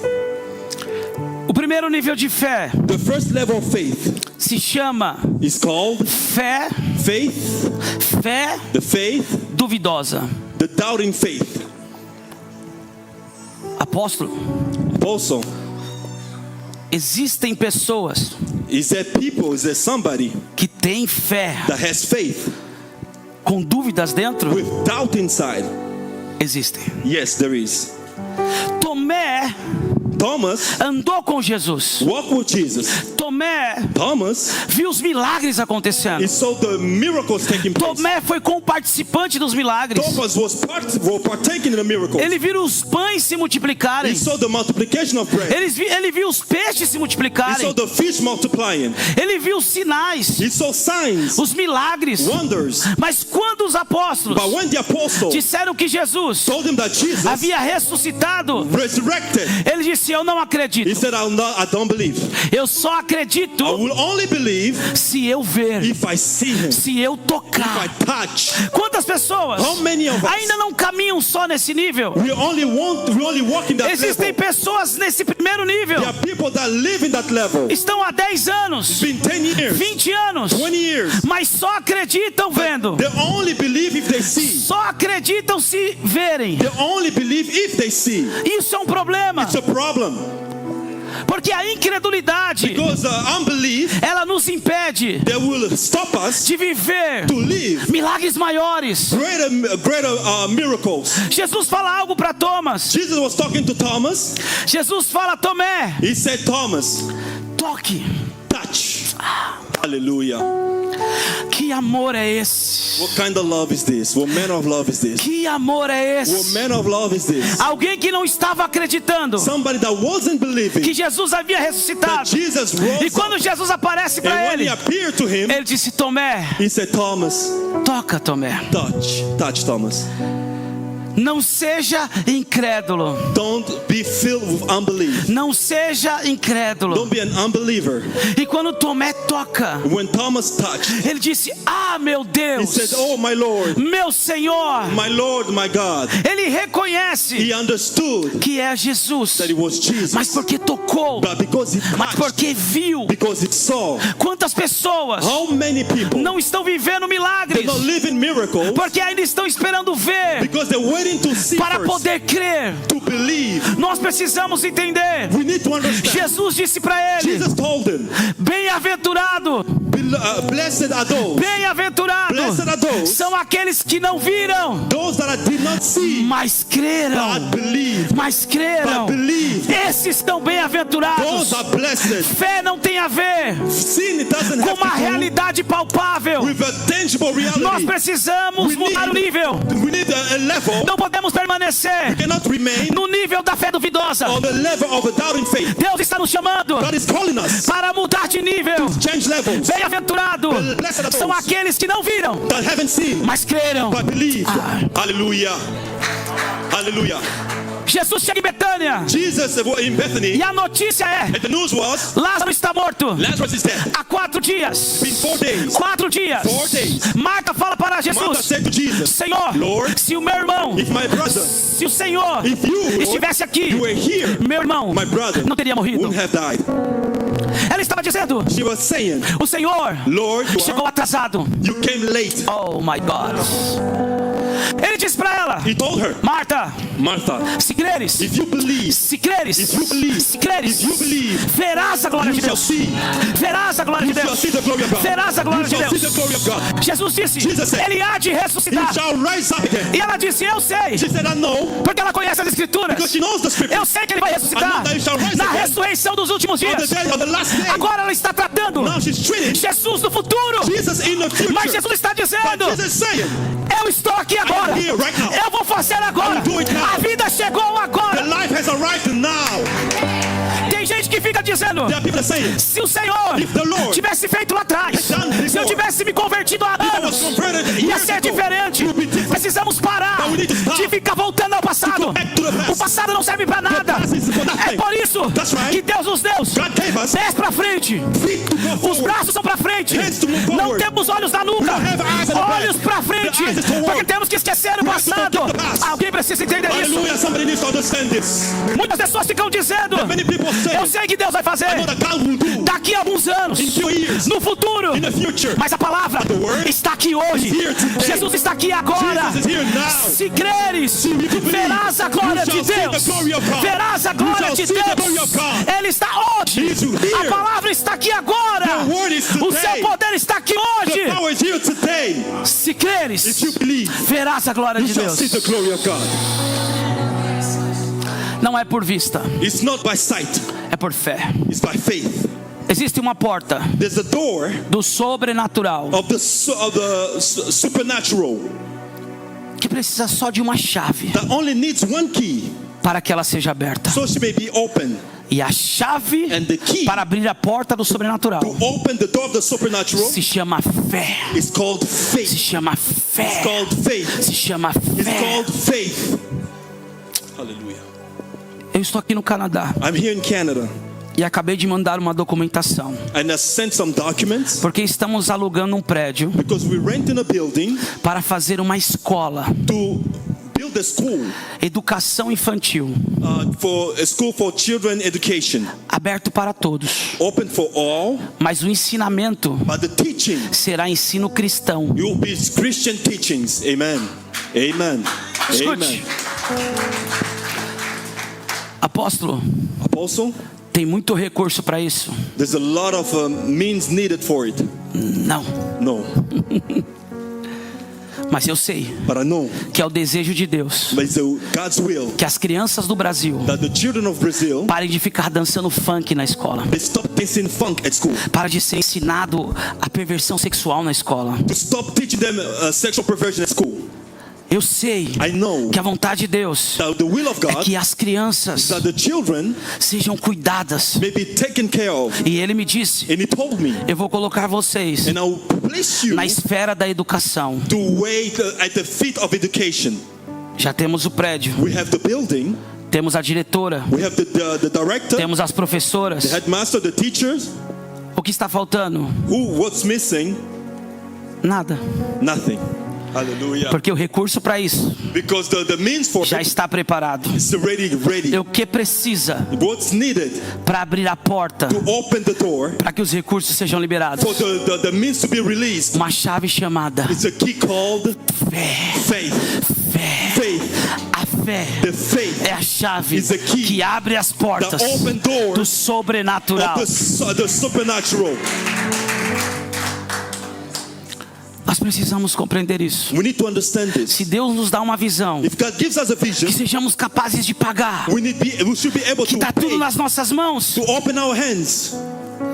O primeiro nível de fé The first level of faith se chama is called fé the faith, duvidosa. the doubting faith. Apóstolo, Also, existem pessoas is there somebody que têm fé that has faith com dúvidas dentro? with doubt inside? Existem. Yes, there is. Tomé Thomas andou com Jesus. walked with Jesus. Tomé Thomas, viu os milagres acontecendo. he saw the miracles taking place. Tomé foi participante dos milagres. Thomas was partaking in the miracles. Ele viu os pães se multiplicarem. He saw the multiplication of bread. Ele viu os peixes se He multiplicarem. saw the fish multiplying. Ele viu os sinais, He saw signs, os milagres. wonders. Mas quando os apóstolos But when the apostles disseram que Jesus told him that Jesus havia ressuscitado, resurrected, ele disse: eu não he acredito. said, I don't believe. Eu só I acredito will only believe se eu ver, if I see him, se eu if I tocar. touch. Quantas pessoas How many of us ainda não caminham só nesse nível? we only walk in that Existem level? pessoas nesse primeiro nível, There are people that live in that level. It's estão há 10 anos, been 10 years, 20 anos, 20 years. mas só acreditam vendo. They only believe if they see. Só acreditam se verem. They only believe if they see. Isso é um problema, It's a problem porque a incredulidade, because unbelief, ela nos impede they will stop us de viver to live milagres maiores. greater miracles. Jesus fala algo para Thomas. Jesus was talking to Thomas. Jesus fala: Tomé, He said, Thomas, toque. touch. Hallelujah. Que amor é esse? What kind of love is this? What manner of love is this? Que amor é What esse? manner of love is this? Alguém que não estava acreditando Somebody that wasn't believing que Jesus havia that ressuscitado. Jesus E rose quando up, Jesus aparece and para when ele, he appeared to him, ele disse: Tomé, he said, Thomas, toca, Tomé. touch Thomas. Não seja incrédulo. Don't be filled with unbelief. Não seja incrédulo. Don't be an unbeliever. E quando Tomé toca, When Thomas touched, ele disse: ah, meu he Deus, said, oh my Lord, meu Senhor. my God. Ele reconhece He understood que é Jesus, that it was Jesus. mas porque tocou, But because he mas touched, porque viu. because he saw. Quantas pessoas How many people, não estão vivendo they milagres don't live in miracles porque ainda estão esperando ver because they're waiting to see para first, poder crer? to believe. Nós precisamos entender. We need to understand. Jesus disse para ele: Jesus told him, bem-aventurado, blessed are those, bem-aventurado blessed are those, são aqueles que não viram, those that I did not see, mas creram. but believe. Mas creram. But believe. Esses estão bem-aventurados. Those are blessed. Fé não tem a ver Sin, it doesn't com have uma to do realidade palpável. with a tangible reality. Nós precisamos We mudar o need- nível. We need a level. Não podemos permanecer Cannot remain no nível da fé duvidosa. on the level of a doubting faith. Deus está nos chamando God is calling us para mudar de nível. change levels Bem-aventurado Blessed are são those aqueles que não viram, that haven't seen mas creram. but believe. Hallelujah. Hallelujah. Jesus chega em Betânia Jesus in Bethany, e a notícia é: and the news was Lázaro está morto Lazarus is dead. há 4 dias. Been 4 days. 4 dias. 4 days. Marta fala para Martha Jesus: said to Jesus, Senhor, Lord, se o meu irmão, if my brother, se o Senhor if you, Lord, estivesse aqui, you were here, meu irmão my brother não teria morrido. wouldn't have died. Ela estava dizendo: She was saying, o Senhor Lord, chegou atrasado. you came late. Oh my God. Ele disse para ela: He told her, Marta, Martha, se creres, if you believe, se creres, if you believe, se creres, if you believe, verás a glória you de shall Deus. see, Verás a glória de you shall Deus. see the glory of God. Verás a glória You de shall see Deus. the glory of God. Jesus disse: Jesus said, ele há de He ressuscitar. shall rise up again. E ela disse: eu sei, She said, I know, porque ela conhece as escrituras. because she knows the scripture. Eu sei que ele vai I ressuscitar know that he shall rise na again. ressurreição dos últimos On the dias. day of the last day, Agora ela está tratando now she's treating Jesus do futuro. Jesus in the future. Mas Jesus está But dizendo: Jesus is saying, eu estou aqui agora. I'm here right now. Eu vou fazer agora. I will do it now. A vida chegou The agora. life has arrived now. Tem gente que fica dizendo: There are people that say, se o Senhor If the Lord tivesse feito lá atrás, had done before, se eu tivesse me convertido há I was anos, converted ia years ser ago, diferente. it would be different. Precisamos parar But we need to stop. de ficar voltando ao passado. go back to the past. O passado não serve para nada. past is for nothing. É por isso That's right. que Deus nos deu God gave us pés para frente. feet to go Os forward. braços são para frente. Hands to move Não forward. temos olhos na nuca. We don't have eyes in the back. Olhos para frente. The eyes is forward. Porque temos que esquecer o We have to passado. forget the past. Alguém precisa entender isso. Hallelujah. Somebody needs to understand this. Muitas pessoas ficam dizendo: Many people say, eu sei que Deus vai fazer I know that God will do daqui a alguns anos, in few years, no futuro. in the future. Mas a palavra the word está aqui hoje. is here today. Jesus está aqui agora. Jesus is here now. Se creres, verás a glória de you shall see Deus. the glory of God. Verás a glória shall de see the glory Deus. of God. Ele está hoje. He is here. A palavra está aqui agora. The word is O today. seu poder está aqui The hoje. power is here today. Se If creres, you believe, verás a glória you de shall Deus. see the glory of God. Não é por vista, It's not by sight, é por fé. it's by faith. Existe uma porta There's a door do sobrenatural of the supernatural que precisa só de uma chave that only needs one key para que ela seja aberta. so she may be open. E a chave And the key para abrir a porta do sobrenatural to open the door of the supernatural se chama fé. is called Se faith. chama It's fé. called faith. Se chama It's fé. called faith. Hallelujah. Eu estou aqui no Canadá I'm here in Canada e acabei de mandar uma documentação, and I sent some documents porque estamos alugando um prédio because we're renting a building para fazer uma escola, to build a school, educação infantil, for a school for children education, aberto para todos. open for all, Mas o ensinamento but the teaching será ensino cristão. will be Christian teachings. Amen. Amen. Escute. Amen. Apóstolo, Apostle, tem muito recurso para isso? there's a lot of means needed for it. Não. No, Mas eu sei but I know, que é o desejo de Deus but it's God's will que as crianças do Brasil that the children of Brazil, parem de ficar dançando funk na escola. they stop dancing funk at school. Para de ser ensinado a perversão sexual na escola. To stop teaching them sexual perversion at school. Eu sei I know que a vontade de Deus that the will of é God que as crianças is that the children sejam cuidadas. may be taken care of. E ele me disse: And he told me, eu vou colocar vocês and I will place you na esfera da educação. to wait at the feet of education. Já temos o prédio, We have the building, temos a diretora, we have the director, temos as professoras. the headmaster, the teachers. O que está faltando? What's missing? Nada. Nothing. Hallelujah. Porque o recurso para isso Because the means for já it está preparado. is already ready. O que precisa What's needed para abrir a porta, to open the door para que os recursos sejam liberados? for the means to be released Uma chave chamada is a key called fé. faith. Fé. Faith. A fé The faith é a chave is the key que abre as portas that open doors do sobrenatural. of the supernatural. Nós precisamos compreender isso. We need to understand Se this. Deus nos dá uma visão, If God gives us a vision, que sejamos capazes de pagar, we should be able que to está tudo pay, nas nossas mãos. to open our hands.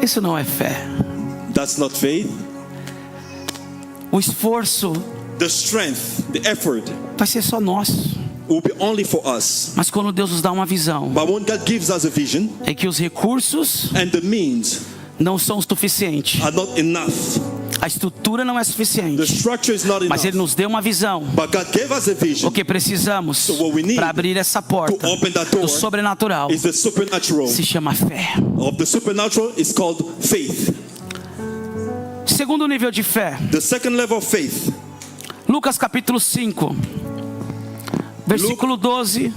Isso não é fé. That's not faith. O esforço The strength, the effort vai ser só nosso. will be only for us. Mas quando Deus nos dá uma visão, But when God gives us a vision é que os recursos and the means não são o suficiente. are not enough, A estrutura não é the suficiente. structure is not Mas enough. Ele nos deu uma visão. But God gave us a vision. O que precisamos So what we need para abrir essa porta to open that door do sobrenatural is the supernatural. se chama fé. Of the supernatural is called faith. Segundo nível de fé, The second level of faith. Lucas capítulo 5, versículo 12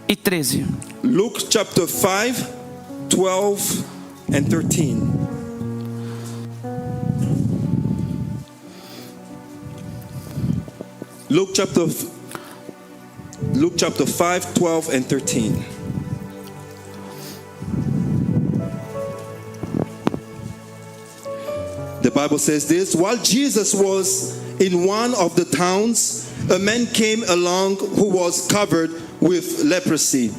e 13. Luke chapter 5, 12 and 13. Luke chapter 5, 12 and 13. The Bible says this: while Jesus was in one of the towns, a man came along who was covered with leprosy.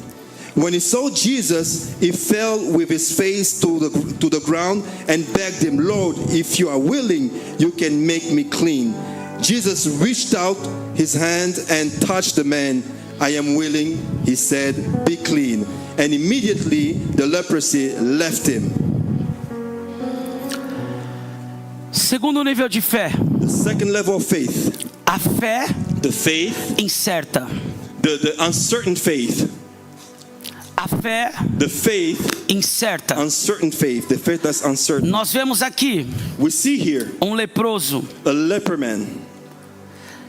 When he saw Jesus, he fell with his face to the ground and begged him, "Lord, if you are willing, you can make me clean." Jesus reached out his hand and touched the man. "I am willing," he said, "be clean." And immediately the leprosy left him. Segundo nível de fé, The second level of faith, a fé the faith, incerta. the uncertain faith, A fé the faith, incerta. uncertain faith, the faith that's uncertain. Nós vemos aqui We see here um leproso a leper man.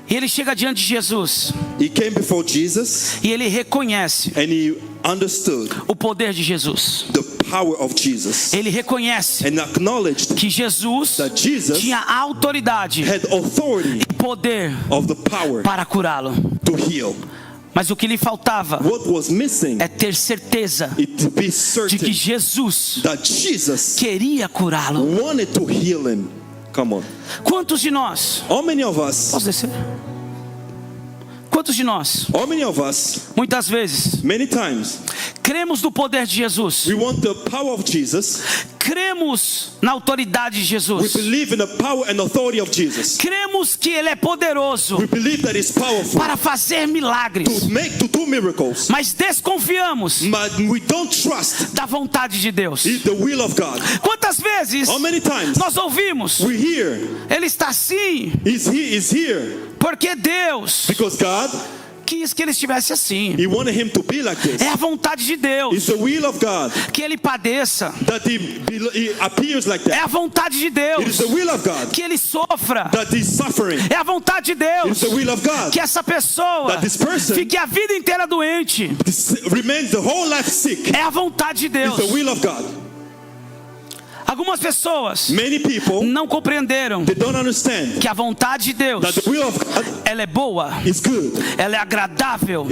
e ele chega diante de Jesus He came before Jesus e ele reconhece and he understood o poder de Jesus. the power of Jesus Ele reconhece and acknowledged que Jesus that Jesus tinha autoridade had authority e poder of the power para curá-lo. to heal. Mas o que lhe faltava What was missing é ter certeza is to be de que certain Jesus that Jesus queria curá-lo. wanted to heal him. Come on. Quantos de nós? How many of us? Posso descer? Quantos de nós? How many of us? Muitas vezes Many times cremos no poder de Jesus, we want the power of Jesus, cremos na autoridade de We Jesus. believe in the power and authority of Jesus. Cremos que Ele é poderoso We believe that He's powerful para fazer milagres. to do miracles. Mas desconfiamos But we don't trust da vontade de Deus. in the will of God. Quantas vezes How many times nós ouvimos, we hear Ele está assim, is here porque Deus because God, quis que Ele estivesse assim. He wanted him to be like this. É a vontade de It's Deus the will of God que Ele padeça. that he appears like É that. a vontade de It is Deus the will of God que Ele sofra. that he's suffering. É a vontade de It Deus is the will of God que essa pessoa that this person fique a vida inteira doente. remains the whole life sick. É a vontade de Deus. It's the will of God. Algumas pessoas Many people, não compreenderam they don't understand que a vontade de Deus, that the will of God ela é boa, is good. ela é agradável,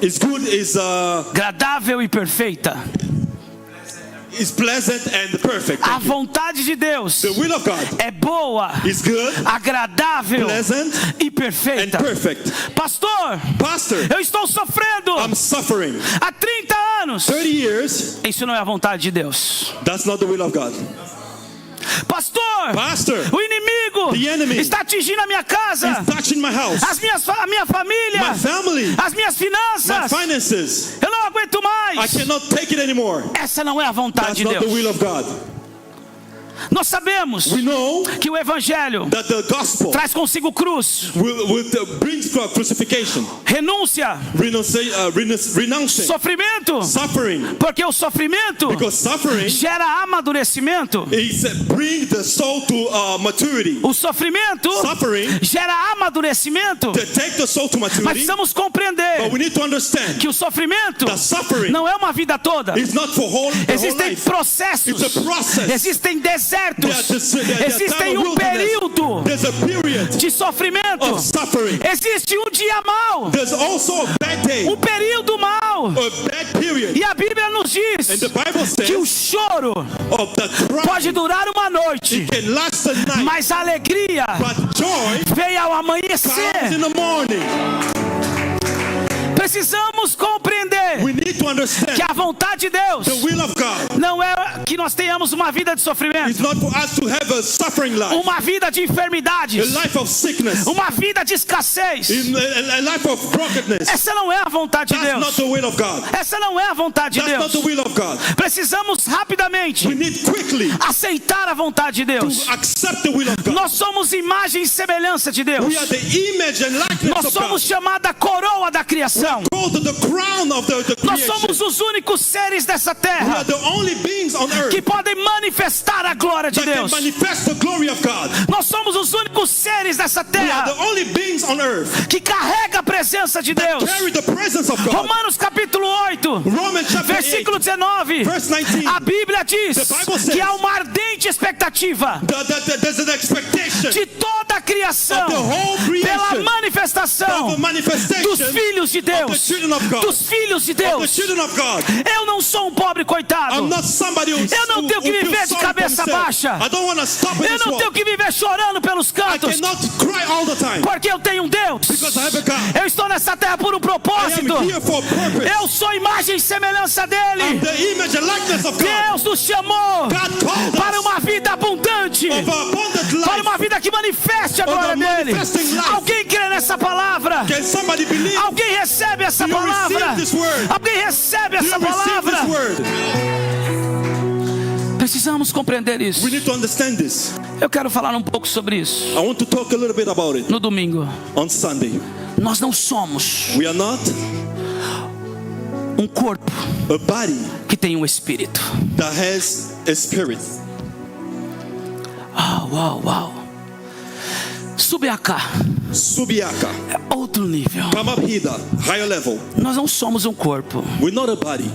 Is good, agradável e perfeita. is pleasant and perfect. A Thank you. vontade de Deus The will of God é boa, is good, agradável pleasant, e and perfeita. perfect. Pastor, Pastor, eu estou sofrendo I'm suffering. há 30 anos. 30 years, Isso não é a vontade de Deus. that's not the will of God. Pastor, Pastor, o inimigo the enemy está atingindo a minha casa, is touching my house, a minha família, my family, as minhas my finanças. finances. Eu não aguento I mais. cannot take it anymore. Essa não é a vontade That's de not the Deus. will of God. Nós sabemos We know que o evangelho that the gospel traz consigo cruz, brings crucifixion, renúncia, renouncing, sofrimento, suffering. porque o sofrimento Because suffering gera amadurecimento. brings the soul to maturity. O sofrimento Suffering gera amadurecimento. to take the soul to Mas maturity. precisamos compreender But we need to understand que o sofrimento that suffering não é uma vida toda. is not for the whole Existem life. processos, It's a process. existem desertos, There's existem período There's a period de sofrimento, of suffering. existe dia mau, There's also a bad day, período mau. a bad period. E a Bíblia nos diz And the Bible que o says choro of the pode cry durar uma noite, can last a night, mas a alegria but joy vem ao comes amanhecer. in the morning. Precisamos compreender We need to understand que a vontade de Deus the will of God. não é que nós tenhamos uma vida de sofrimento, It's not for us to have a suffering life, uma vida de a enfermidades, life of sickness, uma vida de escassez. a life of brokenness. Essa não é a vontade de That's not Deus. the will of God. Essa não é a vontade de That's not Deus. the will of God. Precisamos rapidamente We need quickly aceitar a vontade de Deus. to accept the will of God. Nós somos imagem e semelhança de Deus. We are the image and likeness Nós of God. somos chamada coroa da criação. Go to the crown of the Nós creation. somos os únicos seres dessa We terra are the only beings on earth que podem manifestar a glória de that can Deus. manifest the glory of God. Nós somos os únicos seres dessa We are terra the only beings on earth que carrega a presença de Deus. carry the presence of God. Romanos capítulo 8, Romans chapter 8, versículo 19. verse 19. A Bíblia diz The Bible says que há uma ardente expectativa There's an expectation de toda a criação of the whole creation pela manifestação of the manifestation dos filhos de of the Deus. children of God. Dos filhos de Of the Deus. children of God. Eu não sou um pobre coitado. I'm not somebody who Eu não tenho que who viver feels de sorry for cabeça himself. baixa. I don't want to stop in Eu this não walk. tenho que viver chorando pelos I cantos. cannot cry all the time Porque eu tenho um Deus. because I have a God. Eu estou nessa terra por um I propósito. am here for a purpose. Eu sou imagem e semelhança dele. The image and likeness of God. Deus nos chamou God called para us uma vida abundante, of abundant para life. uma vida que manifeste a Of a glória dele. manifesting life. Alguém crê nessa palavra? Can somebody believe? Alguém recebe essa Do you palavra? receive this word? Alguém recebe Do essa you receive palavra? this word? Precisamos compreender isso. We need to understand this. Eu quero falar um pouco sobre isso I want to talk a little bit about it no domingo. on Sunday. Nós não somos We are not um corpo a body que tem um espírito. that has a spirit. Uau, uau. Subiaca Subiaka. é outro nível. Come up here, higher level. Nós não somos um corpo We're not a body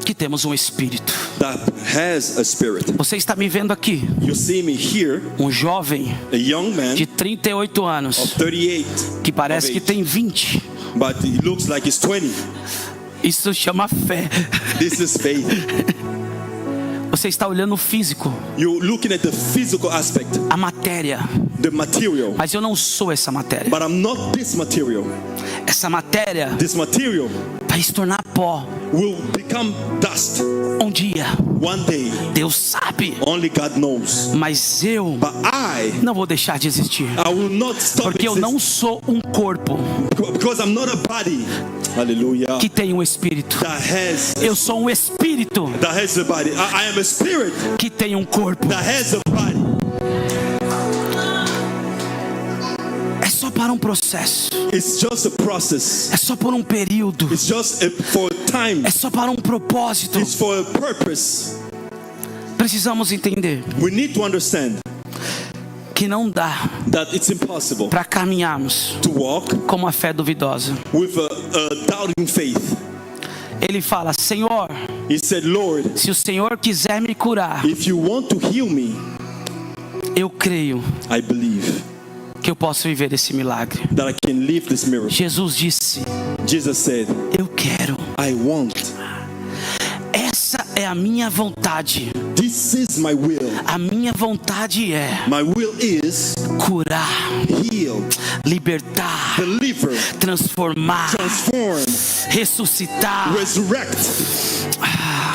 que temos um espírito. that has a spirit. Você está me vendo aqui, You see me here, um jovem a young man de 38 of anos 38, que parece que tem 20. but he looks like he's 20. Isso chama fé. This is faith. Você está olhando o físico, You're looking at the physical aspect, a matéria, the material. mas eu não sou essa matéria. But I'm not this material. Essa matéria This material vai se tornar pó. will become dust Um dia, one day. Deus sabe, Only God knows. mas eu But I não vou deixar de existir, will not stop porque eu não sou um corpo because I'm not a body. Hallelujah. que tem um espírito. Eu sou um espírito that has a body. I am a spirit que tem um corpo. that has a body. É só para um processo, It's just a process. é só por um período, It's just for a time. é só para um propósito. It's for a purpose. Precisamos entender We need to understand que não dá that it's impossible para caminharmos to walk com uma fé duvidosa. with a doubting faith. Ele fala: Senhor, He said, Lord, se o Senhor quiser me curar, if you want to heal me, eu creio I believe que eu posso viver esse milagre. that I can live this miracle. Jesus disse: Jesus said, eu quero. I want. Essa é a minha vontade. This is my will. A minha vontade é My will is curar, heal, libertar, deliver, transformar, transform, ressuscitar. resurrect.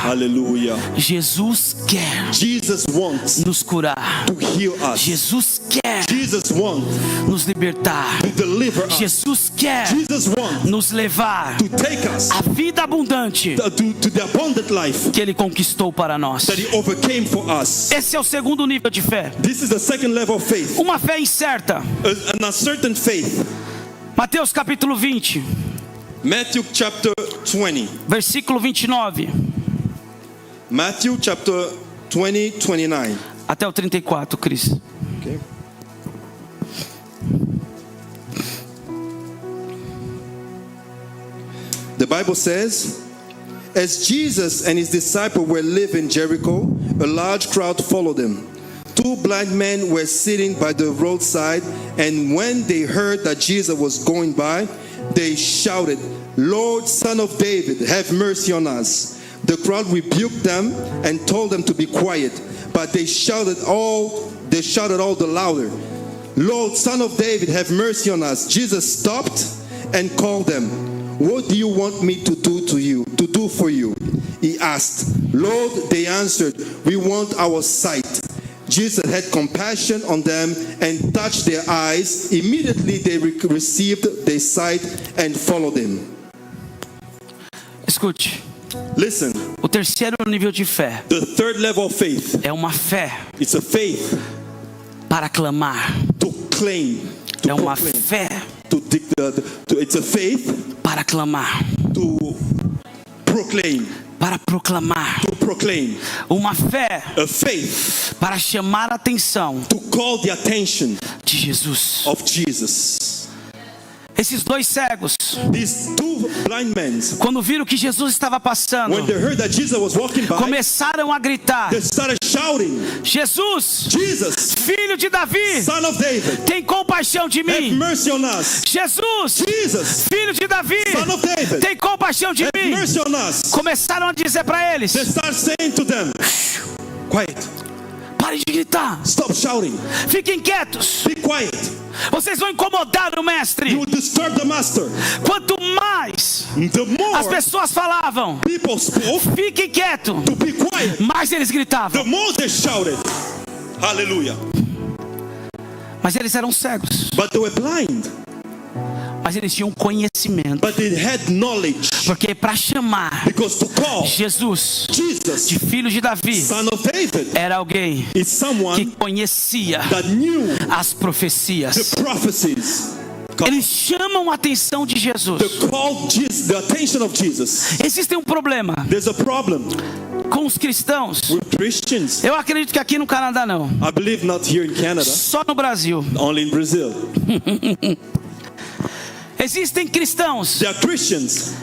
Hallelujah. Jesus quer Jesus wants nos curar. to heal us. Jesus quer Jesus wants nos libertar. to deliver us. Jesus quer Jesus wants nos levar to take us à vida abundante to the abundant life que Ele conquistou para nós. that He overcame for us. Esse é o segundo nível de fé. This is the second level of faith, Uma fé incerta. an uncertain faith. Mateus capítulo 20, Matthew chapter 20. versículo 29 Matthew chapter 20, 29. até o 34, Cris. Okay. The Bible says, as Jesus and his disciples were leaving Jericho, a large crowd followed them. Two blind men were sitting by the roadside, and when they heard that Jesus was going by, they shouted, Lord, Son of David, have mercy on us. The crowd rebuked them and told them to be quiet, but they shouted all the louder, Lord, Son of David, have mercy on us. Jesus stopped and called them. What do you want me to do for you? He asked. Lord, they answered, we want our sight. Jesus had compassion on them and touched their eyes. Immediately they received their sight and followed him. Escute, Listen, o terceiro nível de fé the third level of faith, é uma fé it's a faith para clamar. to claim, to É uma proclaim, fé it's a faith para clamar. to proclaim, Para proclamar. to proclaim, Uma fé a faith para chamar a atenção to call the attention de Jesus. of Jesus. Esses dois cegos, These two blind men, quando viram que Jesus estava passando, when they heard that Jesus was walking by, começaram a gritar: they started shouting, Jesus, Jesus, filho de Davi, Son of David, tem compaixão de have mim. mercy on us. Jesus, Jesus, filho de Davi, Son of David, tem compaixão de have mim. mercy on us. Começaram a dizer para eles: They start saying to them, quiet, parem de gritar, stop shouting, fiquem quietos, be quiet. vocês vão incomodar o mestre. You will disturb the master. Quanto mais The as more pessoas falavam, people spoke fiquem quietos, to be quiet, mais eles gritavam. the more they shouted. Hallelujah. Mas eles eram cegos, But they were blind, mas eles tinham conhecimento, but they had knowledge, porque para chamar because to call Jesus Jesus, de filho de Davi Son of David, era alguém is someone que conhecia that knew as profecias. the prophecies. Eles chamam a atenção de Jesus. They called Jesus, the attention of Jesus. Existe um problema There's a problem com os cristãos. with Christians. Eu acredito que aqui no Canadá não, I believe not here in Canada, só no Brasil. only in Brazil. Existem cristãos There are Christians,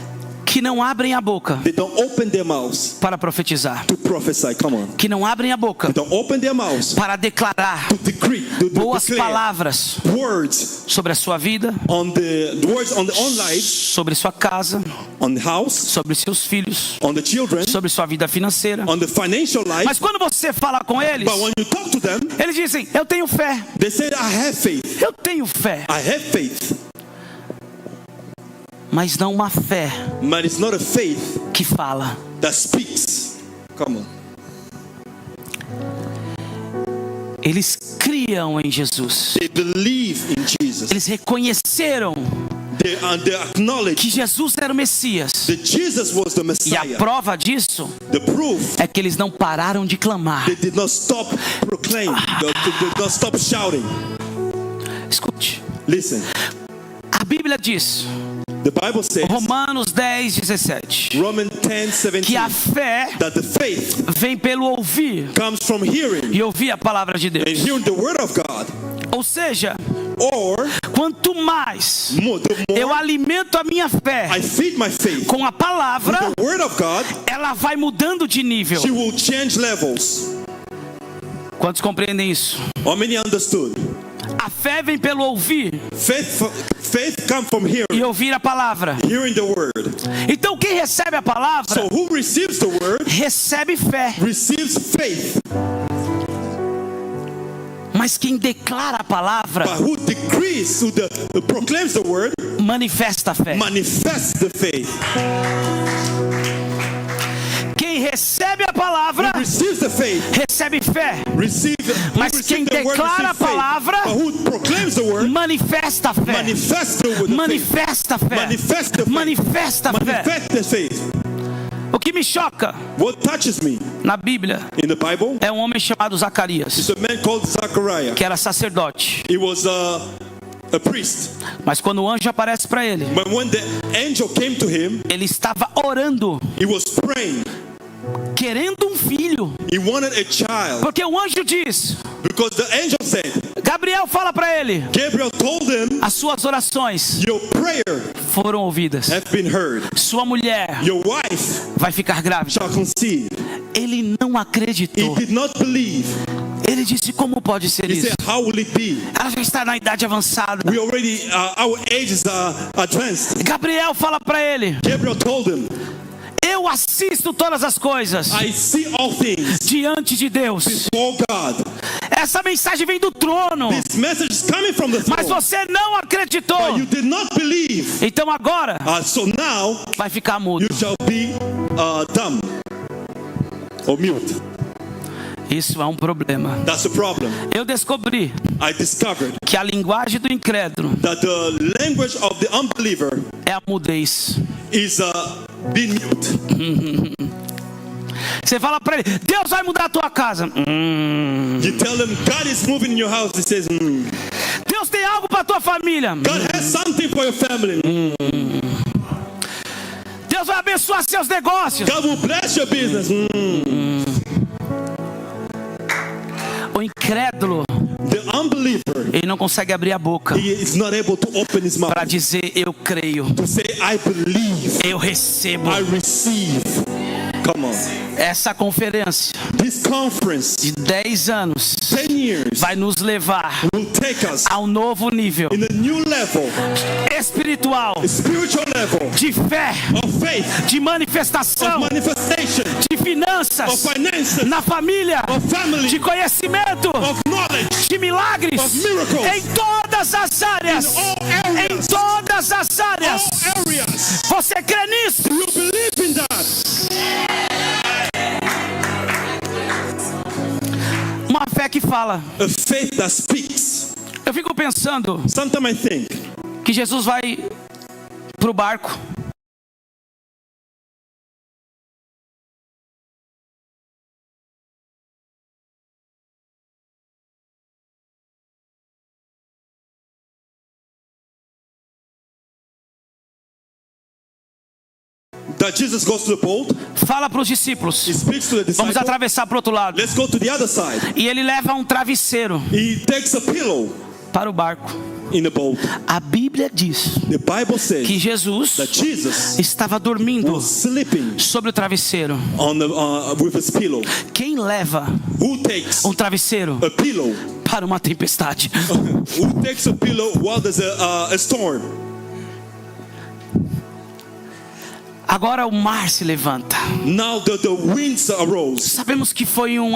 que não abrem a boca they don't open their mouths para profetizar, to prophesy. Come on. que não abrem a boca They don't open their mouths para declarar to decree, to boas declare palavras words sobre a sua vida, on the words on the own life, sobre sua casa, on the house, sobre seus filhos, on the children, sobre sua vida financeira. on the financial life. Mas quando você fala com eles, But when you talk to them, eles dizem: eu tenho fé, they say, I have faith. eu tenho fé. I have faith. mas não uma fé but it's not a faith que fala. that speaks. Come on. Eles criam em Jesus. They believe in Jesus. Eles reconheceram They acknowledge que Jesus era o Messias. that Jesus was the E a Messiah. prova disso The proof, é que eles não pararam de clamar. they did not stop proclaiming. They did not stop shouting. Escute. Listen, A Bíblia diz, the Bible says, Romanos 10:17, Romans 10:17, que a fé that the faith vem pelo ouvir comes from hearing e ouvir a palavra de and Deus. hearing the word of God. Ou seja, Or quanto mais the more eu alimento a minha fé I feed my faith com a palavra, with the word of God, ela vai mudando de nível. she will change levels. Quantos compreendem isso? How many understood? A fé vem pelo ouvir Faith comes from e hearing, ouvir a palavra. hearing the word. Então quem recebe a palavra, So who receives the word recebe fé. receives faith, Mas quem declara a palavra, but who decrees, who proclaims the word, manifesta a fé. manifests the faith. Quem recebe a palavra, Receives the faith, recebe fé. Mas who quem receives the word declara a receives faith, palavra, but who proclaims the word manifesta a fé. manifests the word, Manifesta a fé. manifests the faith, Manifesta a fé. manifests the faith. O que me choca What touches me na Bíblia in the Bible é um homem chamado Zacarias, is a man called Zachariah. que era sacerdote. He was a priest. Mas quando o anjo aparece para ele, But when the angel came to him, ele estava orando, he was praying. querendo um filho. He wanted a child Porque o anjo diz, because the angel said, Gabriel fala para ele, Gabriel told him, as suas orações your prayer foram ouvidas. have been heard. Sua mulher Your wife vai ficar grávida. shall conceive. Ele não He acreditou. did not believe. Ele disse, como pode ser He isso? said, how will it be? Ela já está na idade avançada. We already, our ages are advanced. Gabriel fala para ele, Gabriel told him, eu assisto todas as coisas I see all things diante de Deus. before God. Essa mensagem vem do trono, This message is coming from the mas throne, você não acreditou. but you did not believe. Então agora So now vai ficar mudo. you shall be dumb or mute. Isso é um problema. That's the problem. Eu descobri I discovered que a linguagem do incrédulo that the language of the unbeliever é a mudez. is being mute. Você fala para ele, Deus vai mudar a tua casa. You tell them God is moving in your house. He says, Deus tem algo para tua família. God has something for your family. Deus vai abençoar seus negócios. God will bless your business. O incrédulo, The unbeliever, ele não consegue abrir a boca he is not able to open his mouth para dizer eu creio, to say, I believe, eu recebo. I receive. Come on. Essa conferência This conference, de 10 anos 10 years, vai nos levar will take us a um novo nível in a new level, espiritual, a spiritual level de fé, of faith, de manifestação, of manifestation, de of finanças, finances, na família, of family, de conhecimento, of knowledge, de milagres, of miracles, em todas as áreas, in all areas, em todas as áreas. all areas. Você crê nisso? You believe in that? Uma fé que fala. A faith that speaks. Eu fico pensando Sometimes I think que Jesus vai pro barco. that Jesus goes to the boat, Fala para os discípulos. he speaks to the Vamos disciples, atravessar para o outro lado. let's go to the other side. E ele leva um travesseiro He takes a pillow para o barco. in the boat. A Bíblia diz The Bible says que Jesus that Jesus estava dormindo was sleeping sobre o travesseiro. on the, with his pillow. Quem leva Who takes um travesseiro a pillow? para uma tempestade? Who takes a pillow while there's a storm? Agora o mar se levanta. Now the winds arose. Sabemos que foi um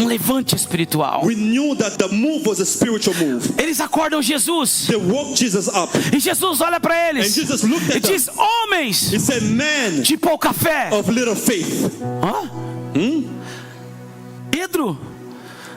Um levante espiritual. We knew that the move was a spiritual move. Eles acordam Jesus. They woke Jesus up. E Jesus olha para eles. And Jesus looked E at them. diz: homens He said, "Man de pouca fé. of little faith." Hã? Pedro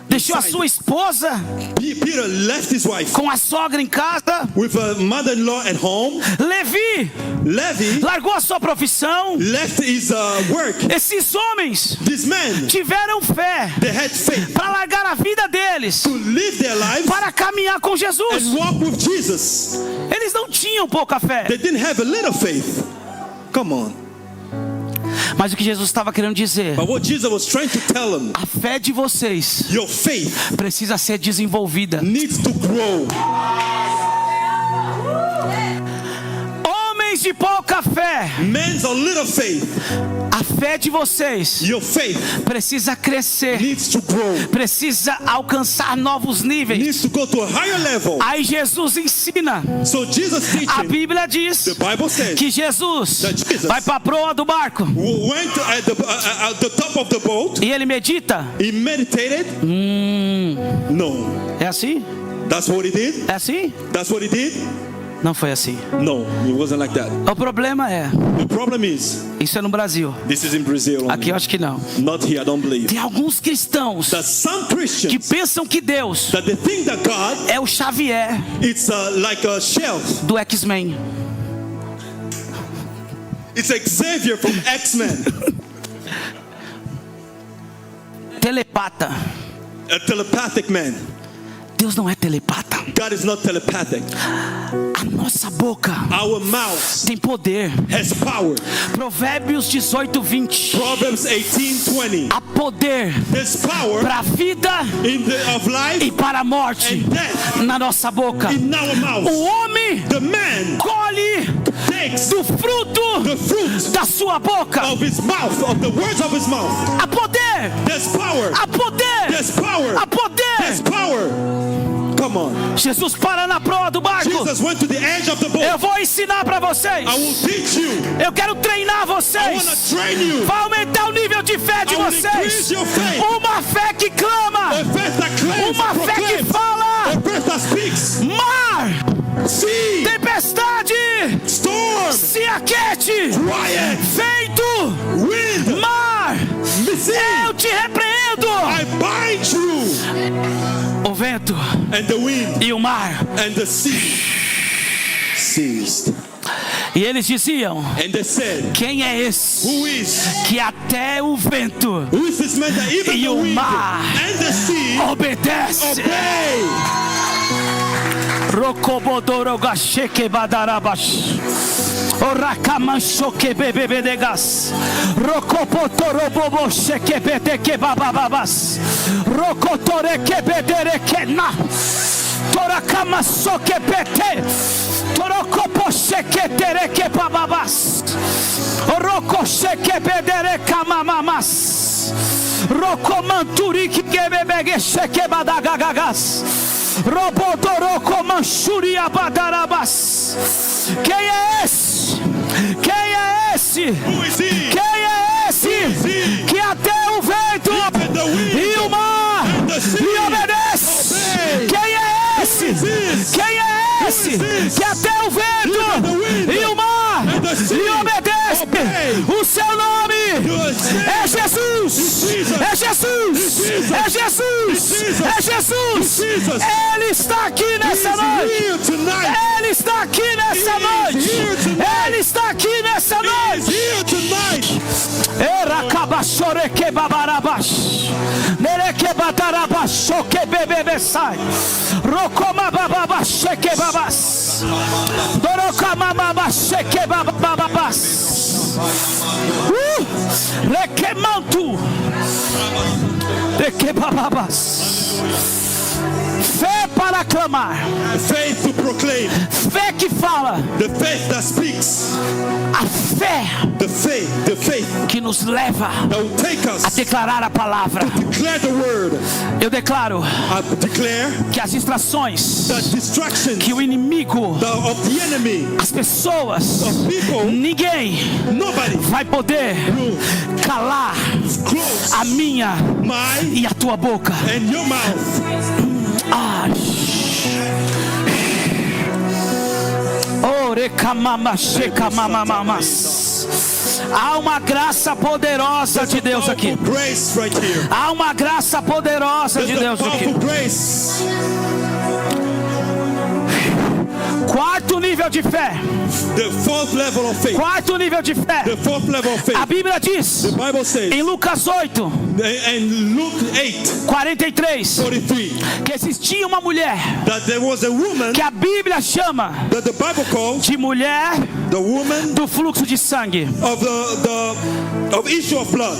deixou a sua esposa Peter left his wife com a sogra em casa. with a mother-in-law at home. Levi Levi largou a sua profissão. left his work. Esses homens These men, tiveram fé they had faith para largar a vida deles, to live their lives para caminhar com Jesus. and walk with Jesus. Eles não tinham pouca fé. They didn't have a little faith. Come on. Mas o que Jesus estava querendo dizer: But what Jesus was trying to tell them, a fé de vocês your faith precisa ser desenvolvida. needs to grow. Homens de pouca fé, Men's of little faith, a fé de vocês your faith precisa crescer, needs to grow. precisa alcançar novos níveis. Needs to go to a higher level. Aí Jesus ensina. So Jesus A teaching, Bíblia diz the Bible says, que Jesus that Jesus vai para a proa do barco went at the top of the boat. e ele medita. He meditated. No. É assim? That's what he did? É assim? That's what he did? Não foi assim. No, it wasn't like that. O problema é, The problem is, isso é no Brasil. this is in Brazil Aqui only. eu acho que não. Not here, I don't believe. Tem alguns cristãos That some que Christians, pensam que Deus that they think that God, é o Xavier it's like a shelf. do X-Men. It's Xavier from X-Men. Telepata. A telepathic man. Deus não é telepata. God is not telepathic. A nossa boca Our mouth tem poder. has power. Provérbios 18:20. Proverbs 18:20. Há poder There's power para a vida of life e para a morte and death na nossa boca. in our mouth. O homem The man colhe takes do fruto the fruit da sua boca. of his mouth, of the words of his mouth. Há poder. There's power. Há poder. There's power. Há poder. There's power. Come on. Jesus para na proa do barco. Jesus went to the edge of the boat. Eu vou ensinar para vocês. I will teach you. Eu quero treinar I want vocês. to train you. Vai aumentar o nível de fé de I will vocês. increase your faith. Uma fé que clama. A faith that claims, Uma fé que proclaims. fala. A faith that speaks. Mar, Sea, tempestade, storm, se aquete. quiet, Vento, wind, mar, sea. eu te repreendo. I bind you. O vento And the wind e o mar. and the sea ceased. E eles diziam: And they said, quem é esse who is que até o vento this man that even E the o wind mar and the sea obedece? obey? Rokobodorogasheke badarabash. Orakamanchoke bebebedegas. Rokopotorobobo sheke beteke babababas. Rokotoreke bedereke na. Torakamasoke bete. Torokopo sheke tereke bababas. Roko sheke bedereka mamamas. Rokomanturiki kebebege sheke badagagagas. Robodoroko manchuria badarabas. Quem é esse? Quem é esse? Who is he? Quem é esse? Que até o vento And the wind e o mar and the sea lhe obedece. obey. Quem é esse? Who is this? Quem é esse? Who is this? Que até o vento Even the wind e o mar and the sea lhe obedece. obey. O seu nome Your é name Jesus. Jesus. É Jesus. Jesus. É Jesus. Jesus. É Jesus. Jesus. Ele está aqui nessa He's noite. here tonight. Ele está aqui nessa He is noite. here tonight. Ele está aqui nessa He's noite. here tonight. Erakabashoreke babarabash. Nereke badarabashoke bebebesai. Rokoma bababasheke babas. Dorokama babasheke bababas. Rekemantu. Reke bababas. Fé para clamar. Faith to proclaim. Fé que fala. The faith that speaks. A fé The faith faith que nos leva that will take a us declarar a palavra. to declare the word. Eu declaro I declare que as distrações that distractions que o inimigo, of the enemy, as pessoas, of people, ninguém nobody vai poder will calar close a minha my e a tua boca. and your mouth. Ah, há uma graça poderosa de Deus aqui. Grace right here. Há uma graça poderosa de There's a Deus aqui. powerful grace. Quarto nível de fé. The fourth level of faith. Quarto nível de fé. The fourth level of faith. A Bíblia diz, The Bible says em Lucas 8, in Luke 43, 8:43 que existia uma mulher that there was a woman que a Bíblia chama that the Bible calls de mulher the woman do fluxo de sangue. of issue of blood.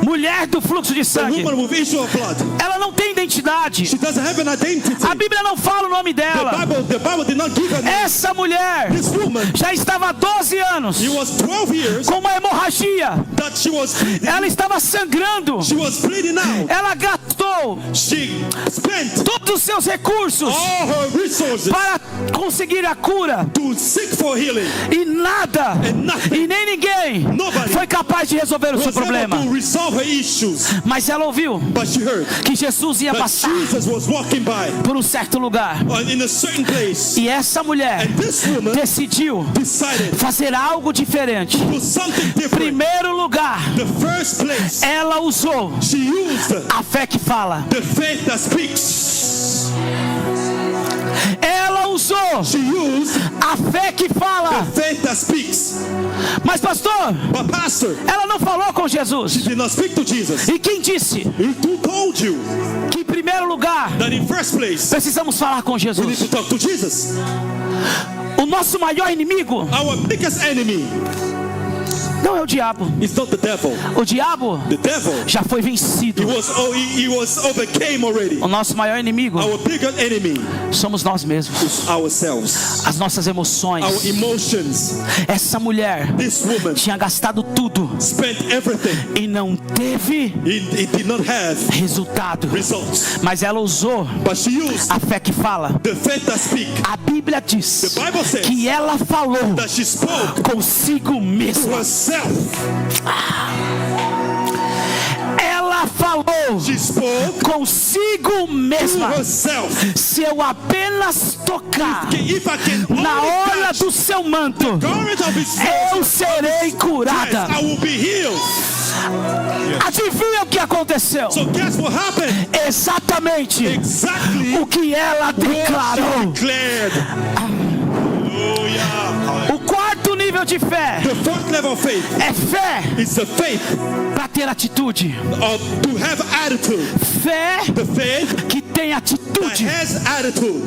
Mulher do fluxo de The sangue. woman with issue of blood. Ela não tem identidade. She doesn't have an identity. A Bíblia não fala o nome dela. The Bible did not give her name. Essa mulher This woman, já estava há 12 anos it was 12 years com uma hemorragia. that she was bleeding. Ela estava sangrando. She was bleeding out. Ela gastou She spent todos os seus recursos all her resources para conseguir a cura. to seek for healing. E nada, And nothing, e nem ninguém nobody foi capaz de resolver o seu was able problema. to resolve her issues. Mas ela ouviu But she heard que Jesus ia that passar Jesus was walking by por um certo lugar. in a certain place. E essa mulher And this woman decidiu decided fazer algo diferente. to do something different. Primeiro lugar, The first place, ela usou she used a fé que fala. the faith that speaks. Ela usou She used a fé que fala. the faith that speaks. Mas pastor, But pastor, ela não falou com Jesus. she did not speak to Jesus. E quem disse Who told you que em primeiro lugar that in first place precisamos falar com we need Jesus? to talk to Jesus? O nosso maior inimigo Our biggest enemy não é o diabo. is not the devil. O diabo The devil, já foi vencido. he was overcame already. O nosso maior inimigo Our biggest enemy somos nós mesmos. is ourselves. As nossas emoções. Our emotions. Essa mulher This woman tinha gastado tudo spent everything. e não teve It did not have resultado. results. Mas ela usou But she used a fé que fala. the faith that speaks. A Bíblia diz The Bible says que ela falou that she spoke consigo to mesma. herself. Ela falou She spoke consigo to mesma. herself. Se eu apenas tocar If I can only na orla touch do seu manto, garment of his eu flesh, serei curada. I will be healed. Adivinha o que aconteceu? So guess what happened? Exatamente Exactly o que ela what she declarou. declared. Hallelujah. O quarto nível de fé The fourth level of faith é fé is the faith para ter atitude. to have attitude. Fé The faith que tem that atitude. has attitude.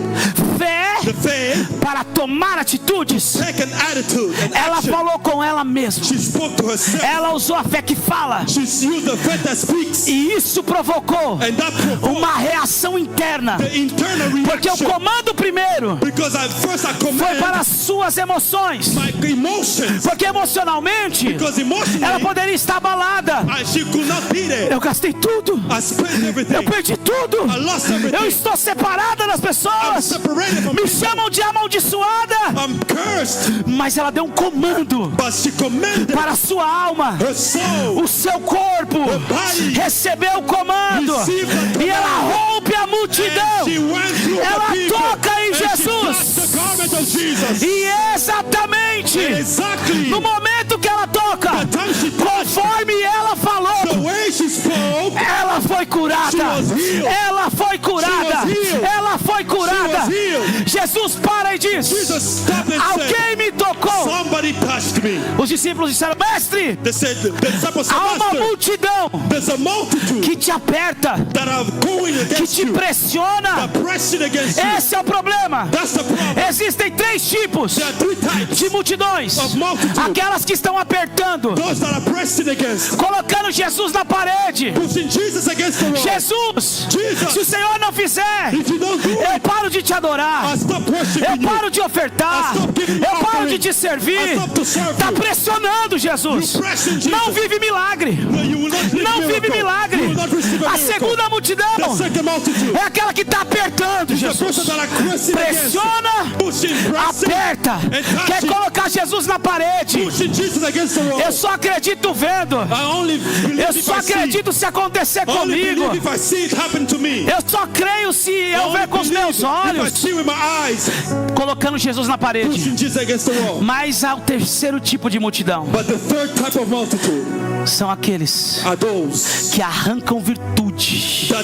Fé The faith para tomar atitudes. take an attitude and Ela action. falou com ela mesma. She spoke to herself. Ela usou a fé que fala. She used the faith that speaks. E isso provocou And that provoked uma reação interna. the internal Porque o reaction. comando primeiro Because first I foi para command as suas emoções. my emotions. Porque emocionalmente Because ela emotionally, poderia estar abalada. she could not be there. Eu gastei tudo. I spent everything. Eu perdi tudo. I lost everything. Eu estou separada das I'm pessoas. separated from Me people. chamam de amaldiçoada. I'm cursed. Mas ela deu um comando But she commanded para a sua alma. her soul. O seu corpo body recebeu o comando. received the command. E ela rompe a multidão. She went through Ela the people. toca em And she Jesus. touched the garment of Jesus. E exatamente Exactly. no momento que ela toca, The time she touched, conforme ela the falou, way she spoke, ela foi curada. She was healed. Ela foi curada. She was healed. Ela foi curada. was healed. Jesus para e diz: Jesus stopped and alguém said, me tocou. somebody touched me. Os discípulos disseram: mestre, They said, the disciples said, há uma Master, multidão there's a multitude que te aperta, that are going que against te you, pressiona. that pressing against you. Esse é o problema. That's the problem. Existem três tipos There are three types de multidões: of multitude. aquelas que estão apertando, Those that are pressing against, colocando Jesus na parede. pushing Jesus against the wall. Jesus, Jesus, se o Senhor não fizer, if you don't do eu it, paro de te adorar. I stop stop worshiping eu you. paro de ofertar, I stop giving you eu paro offering. de te servir. I stop to serve Está you. pressionando, Jesus. You pressing Jesus. Não vive milagre. No, you will not live Não vive miracle. milagre. You will not receive a A miracle. segunda multidão The second multitude. é aquela que está apertando, The Jesus. person that are pressing against. Pressiona, Pushing, pressing, aperta, and quer touching. colocar Jesus na parede. Pushing Jesus against the wall. Eu só acredito vendo. I only believe Eu if só I see. acredito se acontecer Only comigo. believe if I see it happen to me. Eu só creio se eu Only ver com os believe meus if I olhos. see with my eyes. Colocando Jesus na parede. Pushing Jesus against the wall. Mas há o terceiro tipo de multidão. But the third type of multitude São aqueles are those que arrancam virtude, that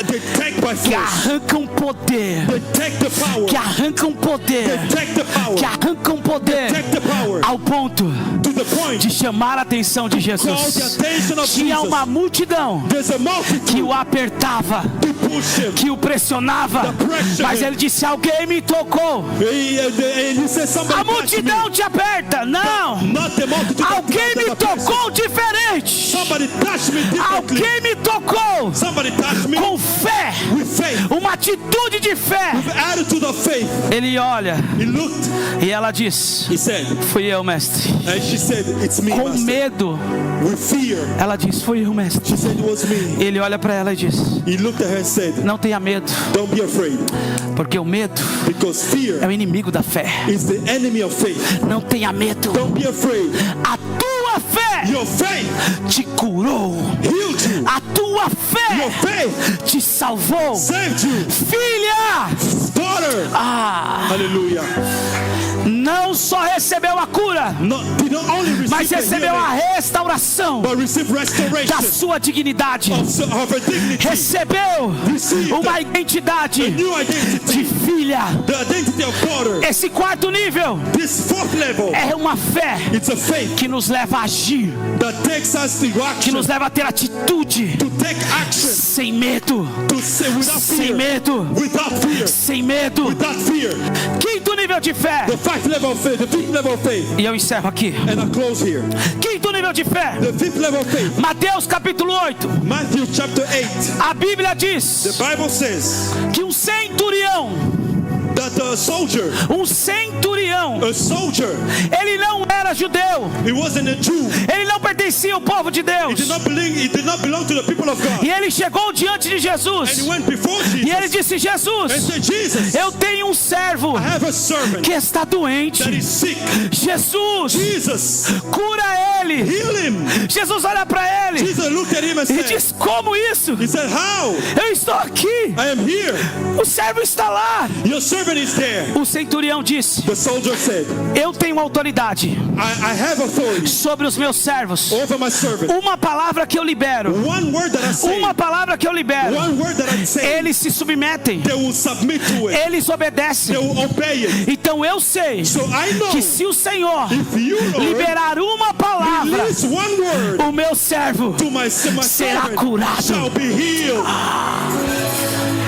they take by que force. arrancam poder, They take the power. que arrancam poder, They take the power. que arrancam poder, Take the power ao ponto to the point. de chamar a atenção de Call the Jesus. attention of Tinha uma Jesus. multidão There's a que multitude o apertava, to push him. que o pressionava, mas ele disse: alguém me tocou. He says A somebody touched me. multidão te aperta. Não, Not the multitude that alguém me touched the person. tocou diferente. Somebody touched me differently. Alguém me tocou Somebody touched me com fé, with faith. uma atitude de fé. The attitude of faith. Ele olha He looked. e ela diz: He said, fui eu, mestre. and she said, it's me, Com master. medo, With fear. ela diz: fui eu, mestre. She said it was me. Ele olha para ela e diz: He looked at her and said, não tenha medo, don't be afraid. porque o medo Because é fear o inimigo da fé. is the enemy of faith. Não tenha medo, Don't be afraid. a tua fé Your faith te curou, healed you. a tua Your fé faith te salvou. saved you. Filha, Daughter. Hallelujah. não só recebeu a cura, Did not only receive mas the recebeu a healing, restauração but receive da restoration sua dignidade. of her dignity. Recebeu Received uma a identidade new de identity. filha. The identity of daughter. Esse quarto nível This fourth level, é uma fé it's a faith que nos leva a agir, that takes us to que action, nos leva a ter atitude to take action, sem medo, to say without sem fear, medo, without fear, sem medo. without fear. Quinto nível de fé, The fifth level of faith, the fifth level of faith, e eu encerro aqui. and I close here. Quinto nível de fé, The fifth level of faith, Mateus capítulo 8. Matthew chapter 8. A Bíblia The diz Bible says que um centurião, that a soldier, ele não era judeu, he wasn't a Jew. ele não pertencia ao povo de He Deus. did not belong to the people of God. E ele chegou diante de And he Jesus went before e ele Jesus disse: and Jesus, said, Jesus, eu tenho um servo I have a servant que está doente. that is sick. Jesus, Jesus, cura ele. heal him. Jesus olha para ele Jesus looked at him and e said, diz: como isso? he said, how? Eu estou aqui, I am here. o servo está lá. Your servant is there. O centurião disse: The soldier said, eu tenho autoridade I have authority sobre os meus servos. over my servant. Uma palavra que eu libero, One word that I say, uma palavra que eu libero, one word that I say, eles se submetem, they will submit to it. eles obedecem. They will obey it. Então eu sei So I know que se o Senhor if you, Lord, liberar uma palavra, release one word o meu servo to my será servant, curado. shall be healed.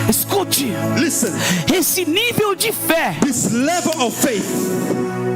Escute, Listen, esse nível de fé this level of faith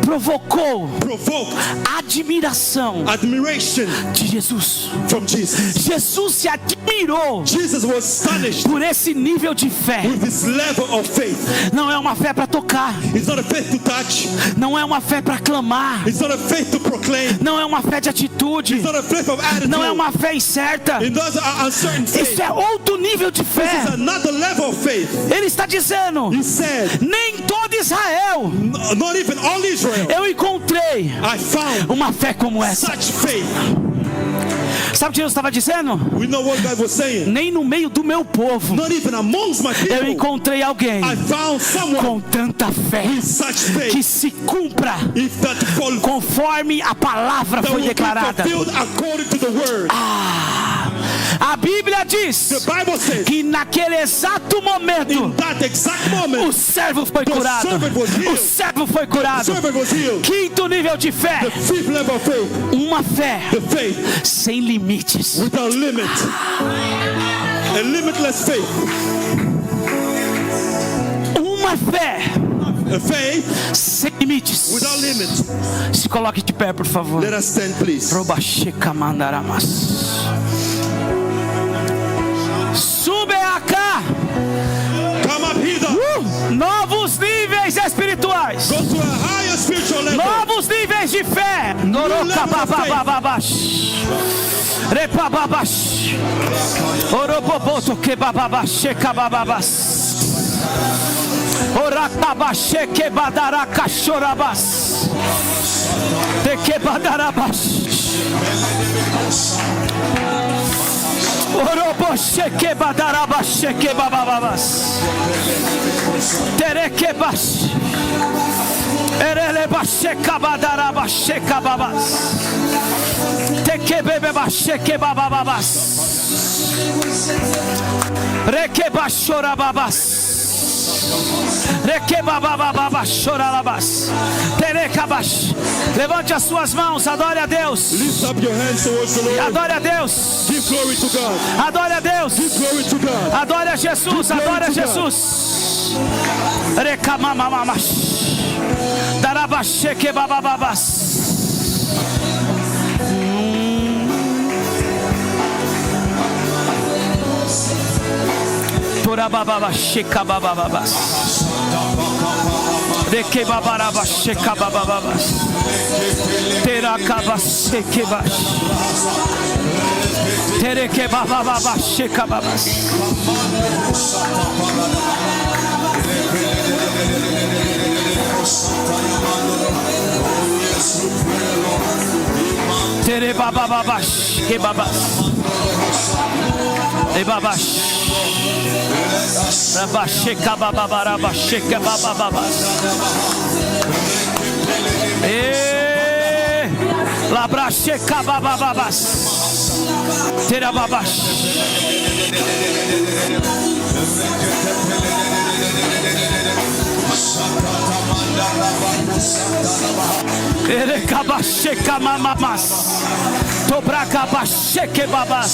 provocou provoked admiração admiration de Jesus. from Jesus. Jesus se admirou Jesus was astonished por esse nível de fé. with this level of faith. Não é uma fé para tocar, It's not a faith to touch. não é uma fé para clamar, It's not a faith to proclaim. não é uma fé de atitude, It's not a faith of attitude. não é uma fé incerta. It does an uncertain faith. Isso é outro nível de This is fé. another level of faith. Ele está dizendo: He said, nem todo Israel not even all Israel. eu encontrei I found uma fé como essa. such faith. Sabe o que Deus estava dizendo? We know what God was saying. Nem no meio do meu povo Not even amongst my eu people. encontrei alguém I found someone com tanta fé with such que faith. se cumpra If that fall, conforme a palavra that foi will be declarada. fulfilled according to the word. A Bíblia diz The Bible says, que naquele exato momento in that exact moment, o servo foi curado. servant was healed. O servo foi the curado. servant was healed. Quinto nível de fé, The fifth level of faith, uma fé the faith sem limites. without limit. A limitless faith. Uma fé A faith sem limites. without limit. Se coloque de pé, por favor. Let us stand, please. Robacheca mandaramas. Sube acá. Come up hither. Novos níveis. espirituais. Go to a higher spiritual level. Novos níveis de fé. Noroka babababash. Repababash. Oroboboto que bababash kabababas. Orakabash que badaraka chorabas. De que badarabas. Oroboshe que badarabas que bababas. Tereke bash. Erele bashe kabadarabas que bababas. Teke bebe bashe que bababas. Reke bashorababas. Levante as suas mãos, adore a Deus. Lift up your hands towards the Lord. Adore a Deus. Give glory to God. Adore a Deus. Give glory to God. Adore a Jesus. Adore a Jesus. Recamamamamas. Darabasheke babababas. Torabababasheka babababas. Reke babarabasheka babababas. Terakabasheke bash. Tereke babababasheka babas. Tere babababash ke babas. E babash. Rabasheka bababarabasheka babababas. Labrasheka babababas. Terababash. Erekabasheka mamamas. Tobrakabasheke babas.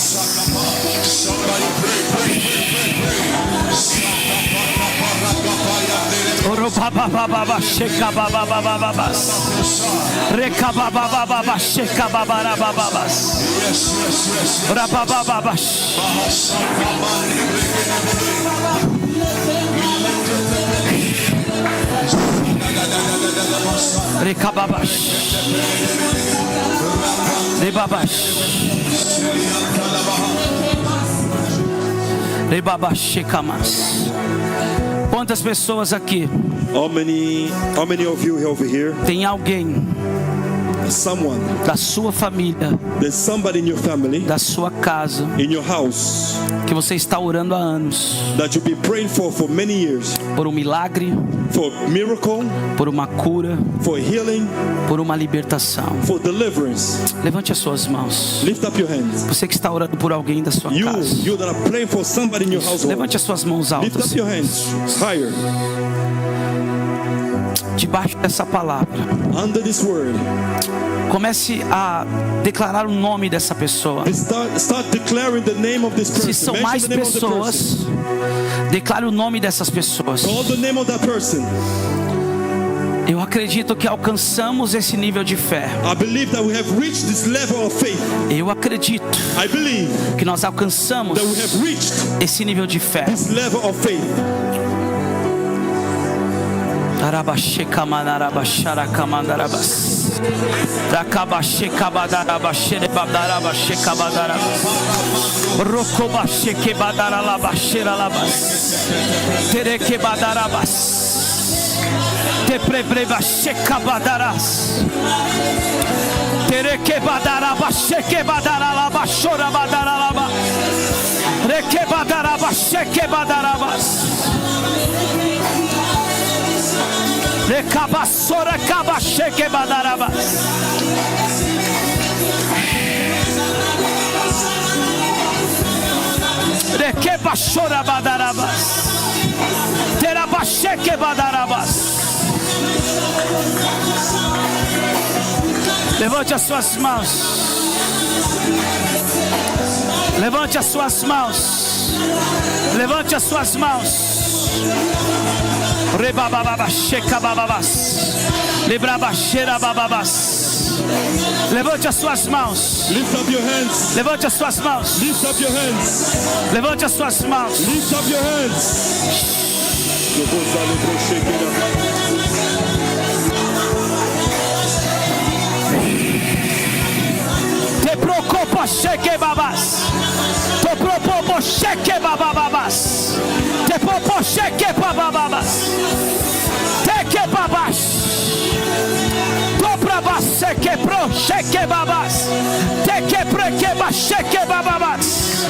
Orobabababasheka babababas. Rekababababasheka babarababas. Rababababash. Rekababash. Rebabash. Rebabashekamas. Quantas pessoas aqui? How many of you over here? Tem alguém Someone. da sua família, There's somebody in your family, da sua casa, in your house, que você está orando há anos that you've been praying for many years. por um milagre, For miracle, por uma cura, for healing, por uma libertação. for deliverance. Levante as suas mãos. Lift up your hands. Você que está orando por alguém da sua casa, You that are praying for somebody in your household. levante as suas mãos Lift altas. up your hands higher. Debaixo dessa palavra, Under this word, comece a declarar o nome dessa pessoa. start declaring the name of this person. Se são Mention mais the name of the pessoas, person. declare o nome dessas pessoas. Call the name of that person. Eu acredito que alcançamos esse nível de fé. I believe that we have reached this level of faith. Eu acredito I believe que nós alcançamos that we have reached esse nível de fé. this level of faith. Te prebreba sheka badaras. Tereke badaraba sheke badaralaba shora badaralaba. Reke badaraba sheke badarabas. Rekaba sora kaba sheke badarabas. Reke bashora badarabas. Teraba sheke badarabas. Levante as suas mãos. Levante as suas mãos. Levante as suas mãos. Rebababa checa bababas. Librabacheira bababas. Levante as suas mãos. Lift up your hands. Levante as suas mãos. Lift up your hands. Levante as suas mãos. Lift up your hands. popo cheque babas. To propopo cheque bababas. Te popo cheque bababas. Te que babas. To brabas cheque pro cheque babas. Te que preque ba cheque bababas.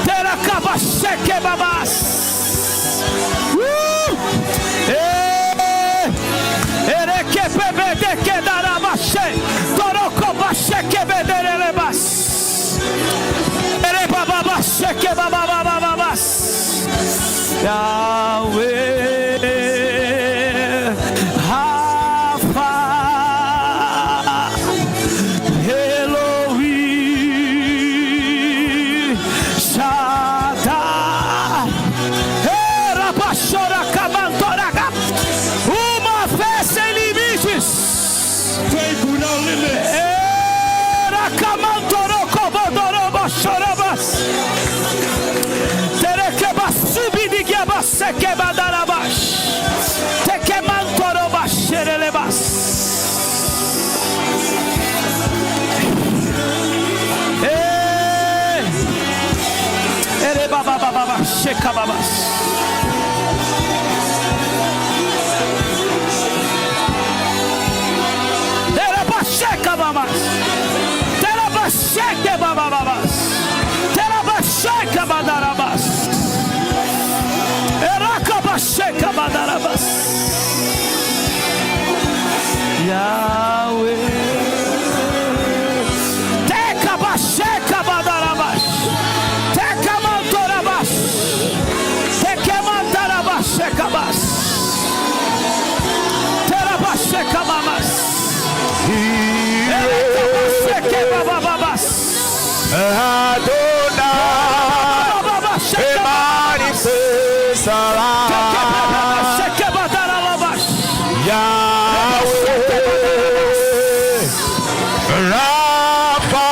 Terá caba cheque babas. Ereke bebe de que dará baixê. Toroco baixê que bederelebas. Erebababas que bababababas. Yahweh, Rafa, Elohim, Shaddai, Erabashora Kabantoraga. Uma fé sem limites. Faith without limits. Era Kamantoroco Bodoroba Chorabas. Terekeba Subidigiaba Sekeba Darabas. Tekemantoroba Xerelebas. Erebabababa Shekababas. Babas, Terabacheque bababas, Terabacheque badarabas, Eracabacheque badarabas, Yahweh, Tecabacheque badarabas, Tecamantorabas, Tecamantarabas, Checabas, Terabacheque babas. Adonai se manifestará. Yahweh, Rafa,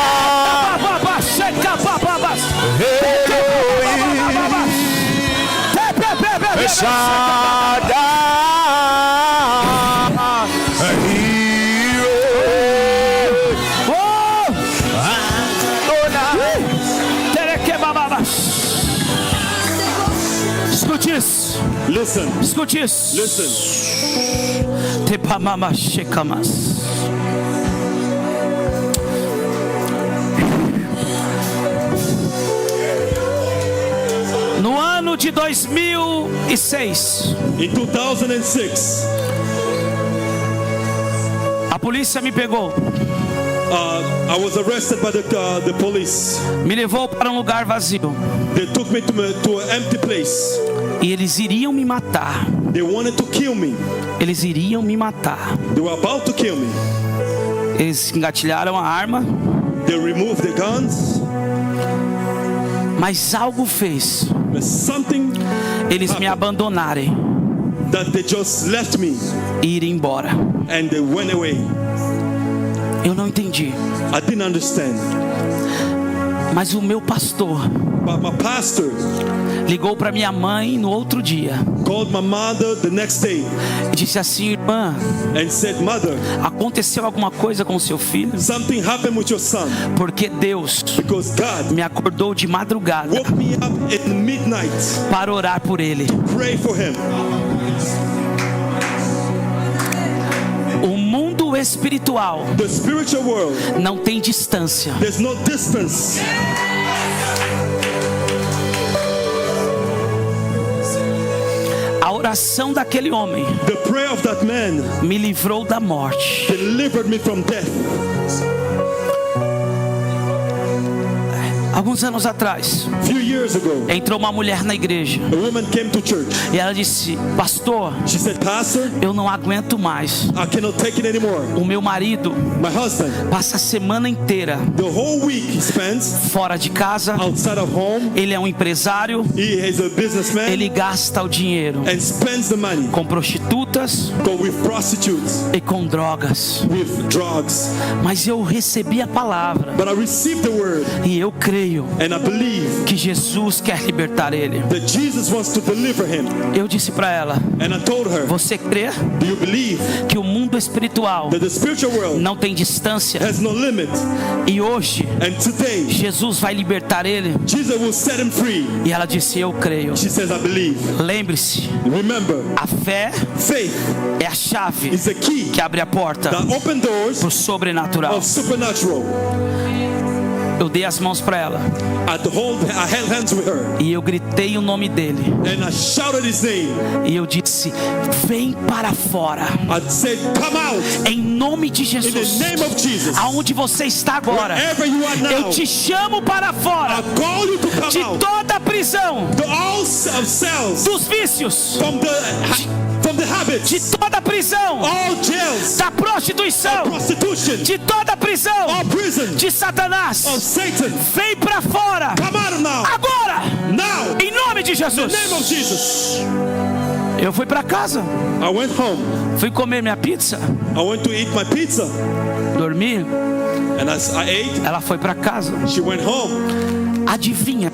Elohim, Shaddai. Listen. Escute isso. Listen. Tepamama Shekamas. No ano de 2006, In 2006, a polícia me pegou, I was arrested by the police. me levou para um lugar vazio They took me to an empty place. e eles iriam me matar. They wanted to kill me. Eles iriam me matar. They were about to kill me. Eles engatilharam a arma, They removed the guns. mas algo fez But something eles me abandonarem that they just left me e irem embora. and they went away. Eu não entendi, I didn't understand. mas o meu pastor But my pastor ligou para minha mãe no outro dia called my mother the next day e disse assim: irmã, and said, "Mother, aconteceu alguma coisa com seu filho? something happened with your son Porque Deus because God me acordou de madrugada woke me up at midnight para orar por ele." to pray for him." O mundo espiritual The spiritual world, não tem distância. there's no distance. A oração daquele homem The prayer of that man me livrou da morte. delivered me from death. Alguns anos atrás, Few years ago, entrou uma mulher na igreja a woman came to church. e ela disse: pastor, She said, "Pastor, eu não aguento mais. I cannot take it anymore. O meu marido My husband, passa a semana inteira the whole week he spends fora de casa. outside of home. Ele é um empresário. He is a businessman Ele gasta o dinheiro and spends the money com prostitutas go with prostitutes, e com drogas. with drugs. Mas eu recebi a palavra But I received the word e eu creio creio And I believe que Jesus quer libertar ele. that Jesus wants to deliver him. Eu disse para ela: And I told her, você crê do you believe que o mundo espiritual that the spiritual world não tem distância? has no limit? E hoje And today, Jesus vai libertar ele? Jesus will set him free. E ela disse: eu creio. She says, I believe. Lembre-se, Remember, a fé faith é a chave is the key que abre a porta that open doors para o sobrenatural. of supernatural. Eu dei as mãos para ela I held hands with her e eu gritei o nome dele. and I shouted his name. E eu disse: vem para fora, I said, come out em nome de in the Jesus. name of Jesus. Aonde você está agora, Wherever you are eu now, te chamo para fora I call you to come de out. toda a prisão To all of cells, dos vícios, from the habits, de toda a prisão all jails, da prostituição, prostitution, de toda a prisão all prison de Satanás. of Satan. Vem para fora Come out now. agora, Now, em nome de in the Jesus. name of Jesus. Eu fui para casa, I went home. fui comer minha pizza, I went to eat my pizza, dormi. and as I ate, Ela foi para casa. she went home. Adivinha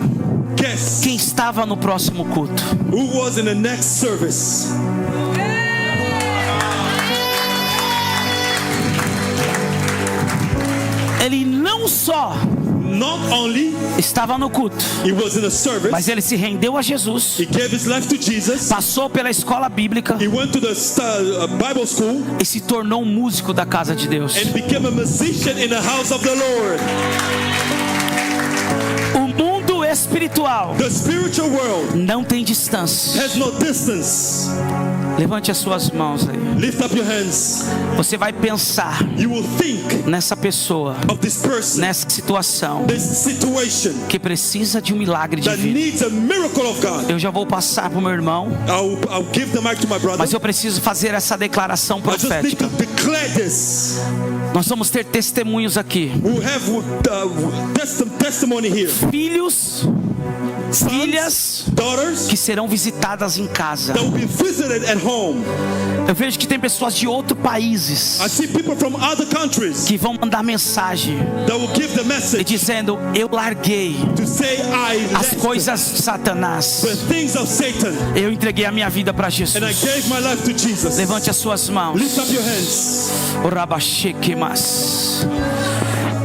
Guess quem estava no próximo culto? who was in the next service? Ele não só Not only estava no culto, he was in a service, mas ele se rendeu a Jesus, he gave his life to Jesus. passou pela escola bíblica He went to the Bible school e se tornou um músico da casa de Deus. and became a musician in the house of the Lord. O mundo espiritual The spiritual world não tem distância. has no distance. Levante as suas mãos aí. Lift up your hands. Você vai pensar You will think nessa pessoa, of this person, nessa situação this situation que precisa de um milagre that divino. needs a miracle of God. Eu já vou passar para o meu irmão, I'll give the mic to my brother. mas eu preciso fazer essa declaração I just need profética. to declare this. Nós vamos ter testemunhos aqui. We have testimony here. Filhos, filhas Daughters que serão visitadas em casa. that will be visited at home. Eu vejo que tem pessoas de outros países I see people from other countries que vão mandar mensagem that will give the e message dizendo: eu larguei to say, I as left coisas de Satanás, the things of Satan eu entreguei a minha vida para and I Jesus. gave my life to Jesus. Levante as suas mãos. Lift up your hands. O Rabashekemas.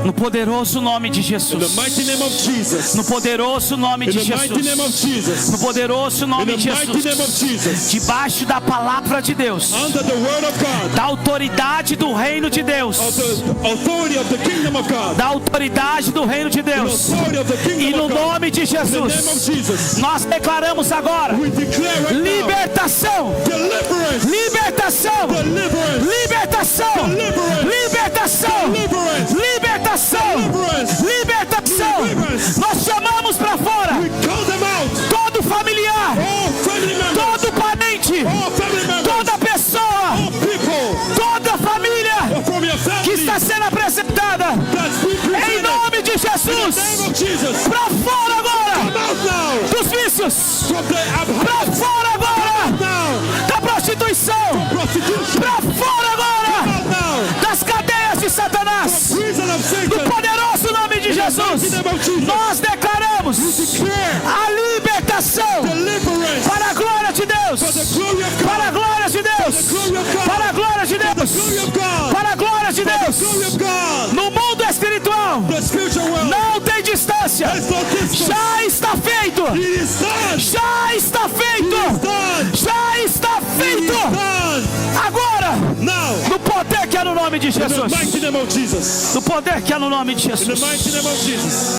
No poderoso nome de In Jesus. the mighty name of Jesus. No poderoso nome In de the mighty name of Jesus. Jesus. No poderoso In nome the de mighty name of Jesus. Jesus. Debaixo da palavra de Deus, Under the word of God. da autoridade do reino de Deus, Of the authority of the kingdom of God. da autoridade do reino de The Deus, authority of the e kingdom no of God. nome de In the name of Jesus, Jesus. nós declaramos agora We declare right now. libertação, Deliverance. libertação, Deliverance. libertação, Deliverance. libertação, Deliverance. libertação, Deliverance. libertação. Deliverance. Nós chamamos para fora We call them out. todo familiar, All family members. todo parente, All family members. toda pessoa, All people toda família from your que family está sendo apresentada that's been em presented. nome de In the name Jesus, of Jesus. para fora agora Come out now. dos vícios, From the para fora agora now. da prostituição, Prostitution. para fora agora Out now. das cadeias de Satanás. Prison of No Satan. poderoso nome de Jesus, nós declaramos a libertação Deliverance. para a glória de Deus, For the glory of God. para a glória de Deus, para a glória de Deus, Glory of God. para a glória de Glory Deus. of God. No mundo espiritual The spiritual world. não tem distância, There's no distance. já está feito, It is done. já está feito, Done. já está feito. Done. Agora, Now. no poder que é no nome de In the Jesus, mighty name of Jesus. no poder que é no nome de In the Jesus. mighty name of Jesus.